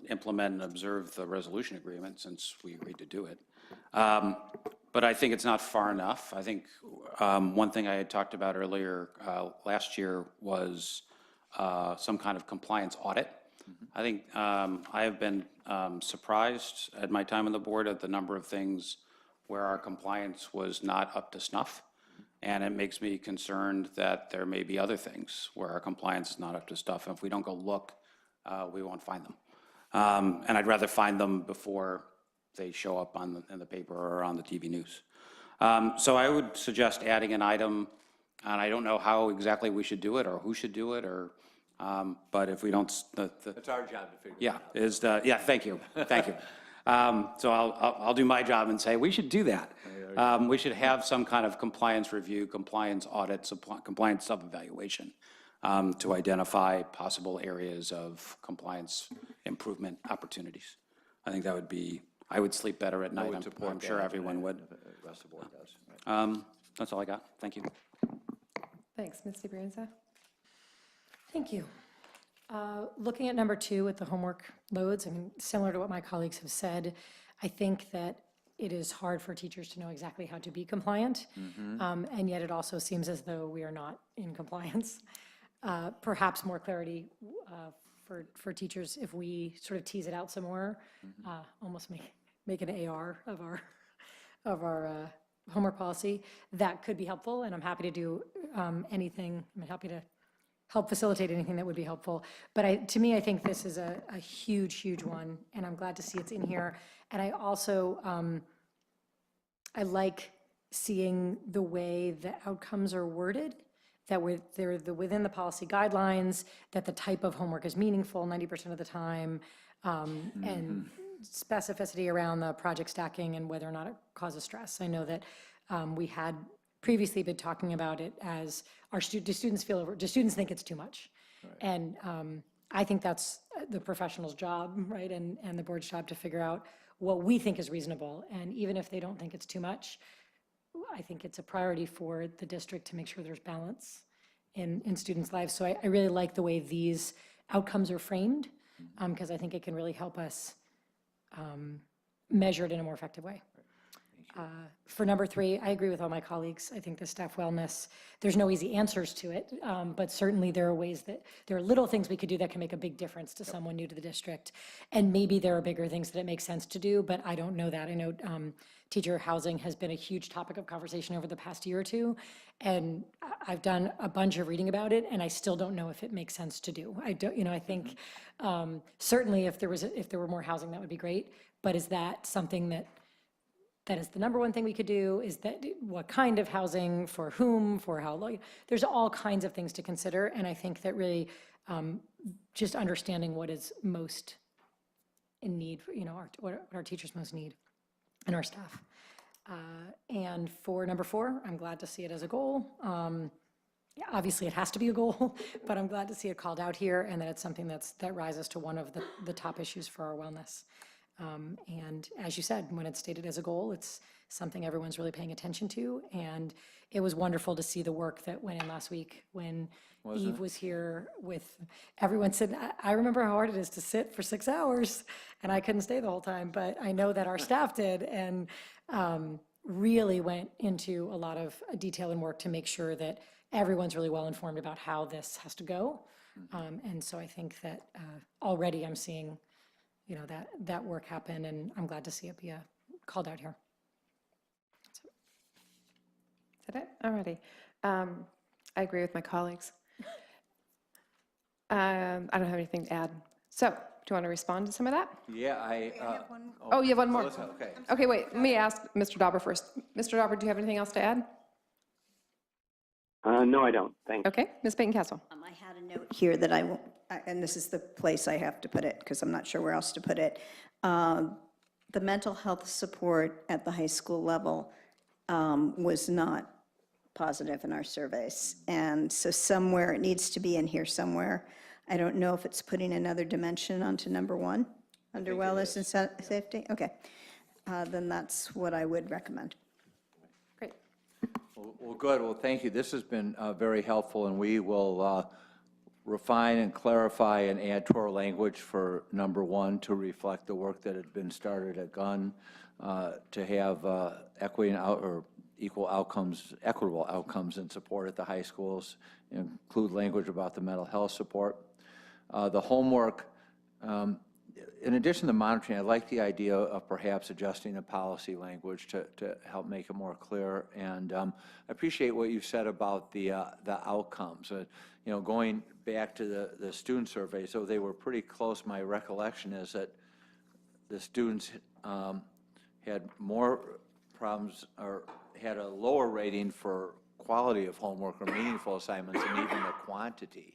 implement and observe the resolution agreement since we agreed to do it. But I think it's not far enough. I think one thing I had talked about earlier last year was some kind of compliance audit. I think I have been surprised at my time on the board at the number of things where our compliance was not up to snuff. And it makes me concerned that there may be other things where our compliance is not up to snuff. And if we don't go look, we won't find them. And I'd rather find them before they show up in the paper or on the TV news. So I would suggest adding an item, and I don't know how exactly we should do it or who should do it, or but if we don't, It's our job to figure it yeah, out. yeah, thank you, thank you. So I'll do my job and say we should do that. We should have some kind of compliance review, compliance audit, compliance sub-evaluation to identify possible areas of compliance improvement opportunities. I think that would be, I would sleep better at night. I'm sure everyone would. The rest of the board does. Right. That's all I got. Thank you. Thanks, Ms. DeBrienza. Thank you. Looking at number 2 with the homework loads, I mean, similar to what my colleagues have said, I think that it is hard for teachers to know exactly how to be compliant, and yet it also seems as though we are not in compliance. Perhaps more clarity for teachers if we sort of tease it out some more, almost make an AR of our homework policy. That could be helpful, and I'm happy to do anything. I'm happy to help facilitate anything that would be helpful. But to me, I think this is a huge, huge one, and I'm glad to see it's in here. And I also, I like seeing the way the outcomes are worded, that they're within the policy guidelines, that the type of homework is meaningful 90% of the time, and specificity around the project stacking and whether or not it causes stress. I know that we had previously been talking about it as do students think it's too much? Right. And I think that's the professional's job, right, and the board's job to figure out what we think is reasonable. And even if they don't think it's too much, I think it's a priority for the district to make sure there's balance in students' lives. So I really like the way these outcomes are framed, because I think it can really help us measure it in a more effective way. For number 3, I agree with all my colleagues. I think the staff wellness, there's no easy answers to it, but certainly there are ways that, there are little things we could do that can make a big difference to someone new to the district. And maybe there are bigger things that it makes sense to do, but I don't know that. I know teacher housing has been a huge topic of conversation over the past year or two, and I've done a bunch of reading about it, and I still don't know if it makes sense to do. I don't, I think certainly if there were more housing, that would be great, but is that something that is the number one thing we could do? Is that what kind of housing, for whom, for how long? There's all kinds of things to consider, and I think that really just understanding what is most in need, what our teachers most need and our staff. And for number 4, I'm glad to see it as a goal. Yeah, obviously it has to be a goal, but I'm glad to see it called out here and that it's something that rises to one of the top issues for our wellness. And as you said, when it's stated as a goal, it's something everyone's really paying attention to. And it was wonderful to see the work that went in last week when Eve was here with, everyone said, I remember how hard it is to sit for 6 hours, and I couldn't stay the whole time, but I know that our staff did, and really went into a lot of detail and work to make sure that everyone's really well informed about how this has to go. And so I think that already I'm seeing that work happen, and I'm glad to see it be called out here. Is that it? All righty. I agree with my colleagues. I don't have anything to add. So, do you want to respond to some of that? Yeah, Oh, you have one more? Okay. Okay, wait, let me ask Mr. Dauber first. Mr. Dauber, do you have anything else to add? No, I don't. Thanks. Okay, Ms. Baton-Castle. I had a note here that and this is the place I have to put it because I'm not sure where else to put it. The mental health support at the high school level was not positive in our surveys. And so somewhere, it needs to be in here somewhere. I don't know if it's putting another dimension onto number 1, under wellness and safety. Okay, then that's what I would recommend. Great. Well, good. Well, thank you. This has been very helpful, and we will refine and clarify and add to our language for number 1 to reflect the work that had been started at Gunn, to have equity or equitable outcomes and support at the high schools, include language about the mental health support. The homework In addition to monitoring, I like the idea of perhaps adjusting the policy language to help make it more clear. And I appreciate what you said about the outcomes. You know, going back to the student survey, so they were pretty close. My recollection is that the students had more problems or had a lower rating for quality of homework or meaningful assignments and even the quantity.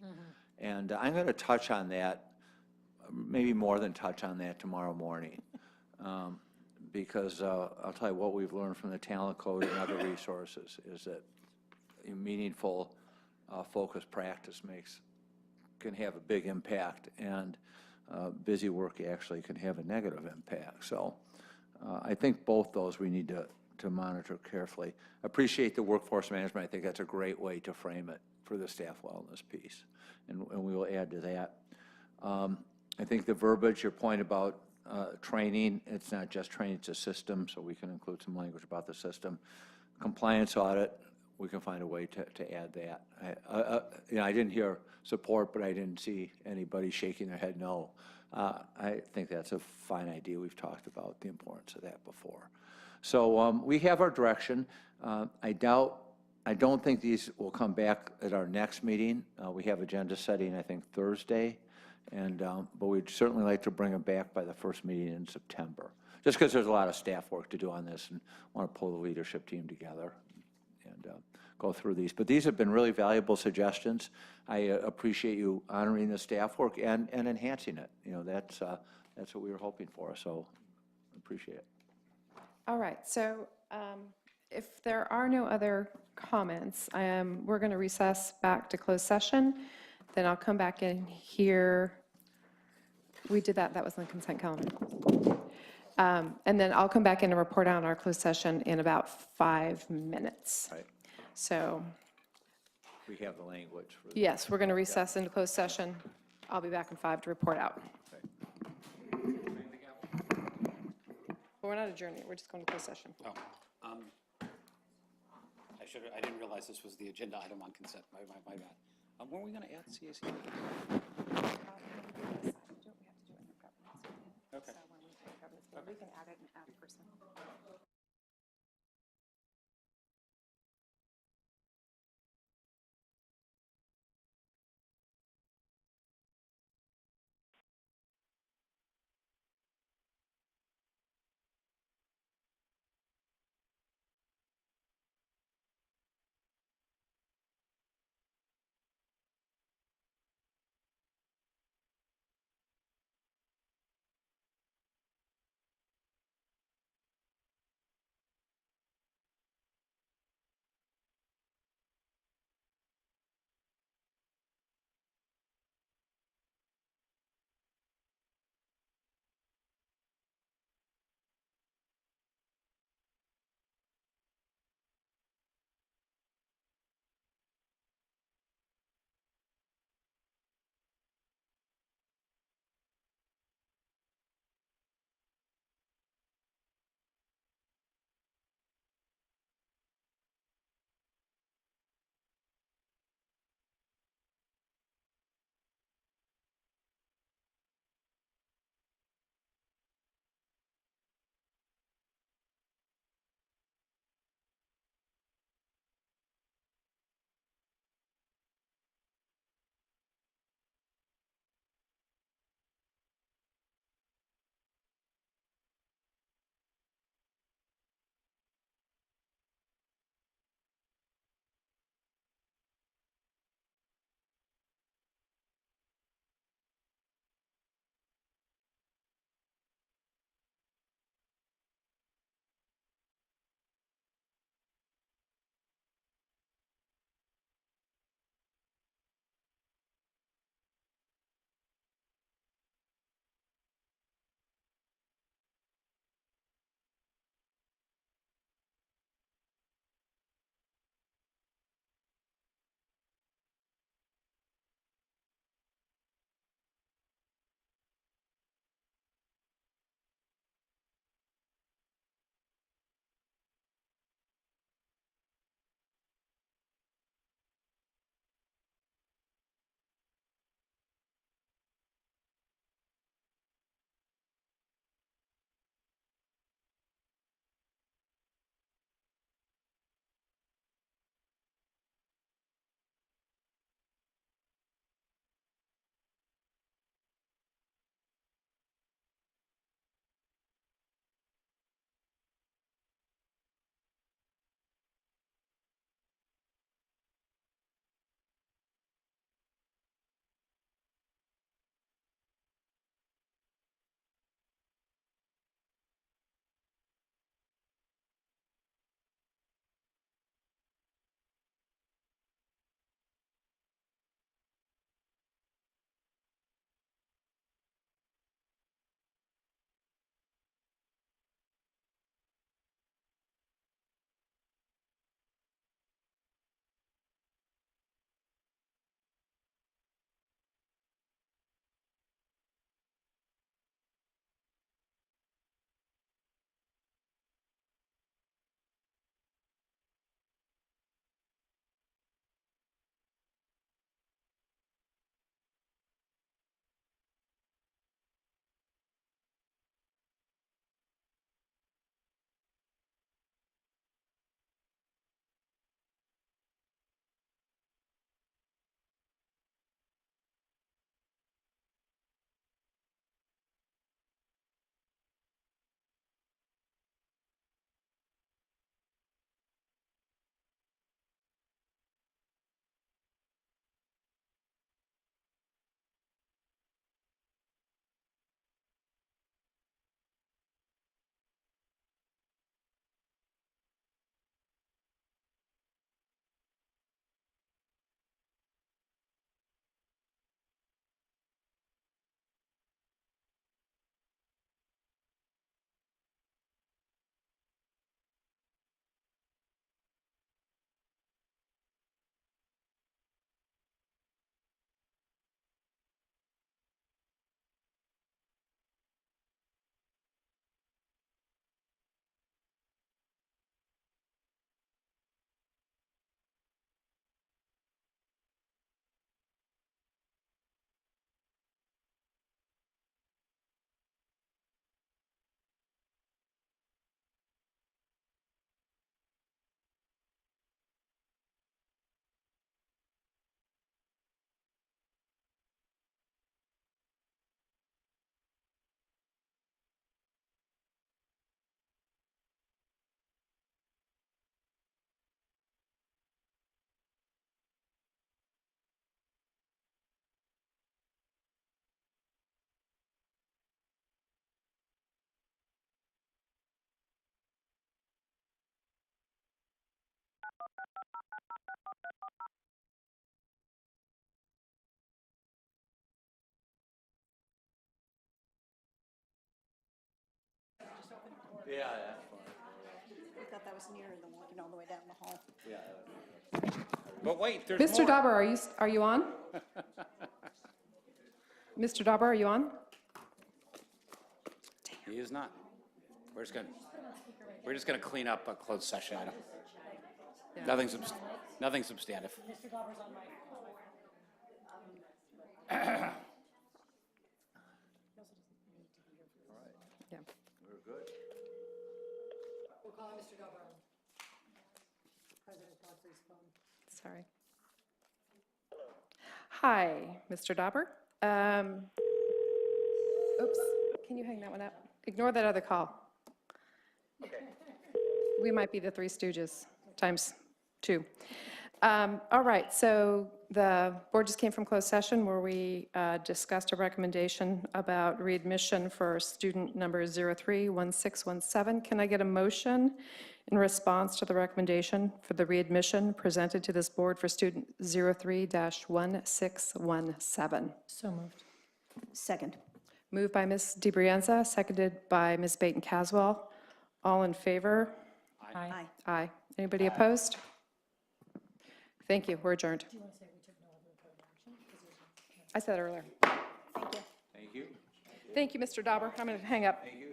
And I'm going to touch on that, maybe more than touch on that tomorrow morning, because I'll tell you what we've learned from the talent code and other resources is that meaningful focused practice can have a big impact, and busy work actually can have a negative impact. So I think both those we need to monitor carefully. Appreciate the workforce management. I think that's a great way to frame it for the staff wellness piece, and we will add to that. I think the verbiage, your point about training, it's not just training, it's a system, so we can include some language about the system. Compliance audit, we can find a way to add that. You know, I didn't hear support, but I didn't see anybody shaking their head no. I think that's a fine idea. We've talked about the importance of that before. So we have our direction. I don't think these will come back at our next meeting. We have agenda setting, I think, Thursday. And, but we'd certainly like to bring them back by the first meeting in September, just because there's a lot of staff work to do on this and want to pull the leadership team together and go through these. But these have been really valuable suggestions. I appreciate you honoring the staff work and enhancing it. You know, that's what we were hoping for, so appreciate it. All right, so if there are no other comments, we're going to recess back to closed session. Then I'll come back in here. We did that was on the consent calendar. And then I'll come back in and report on our closed session in about 5 minutes. Right. So, We have the language. For yes, we're going to recess into closed session. I'll be back in 5 to report out. But we're not adjourning, we're just going to closed session. Oh, I didn't realize this was the agenda item on consent. My bad. When are we going to add CAC? Okay. We can add it and add person. Yeah, that's fine. I thought that was nearer than walking all the way down the hall. But wait, there's Mr. more. Dauber, are you on? Mr. Dauber, are you on? He is not. We're just gonna clean up a closed session item. Nothing substantive. Mr. Dauber's on my. Yeah. We're good. We're calling Mr. Dauber on President Godfrey's phone. Sorry. Hi, Mr. Dauber. Oops, can you hang that one up? Ignore that other call. We might be the Three Stooges times 2. All right, so the board just came from closed session where we discussed a recommendation about readmission for student number 031617. Can I get a motion in response to the recommendation for the readmission presented to this board for student 03-1617? So moved. Second. Moved by Ms. DeBrienza, seconded by Ms. Baton Caswell. All in favor? Aye. Aye. Anybody opposed? Thank you, we're adjourned. I said it earlier. Thank you. Thank you. Thank you, Mr. Dauber. I'm going to hang up. Thank you.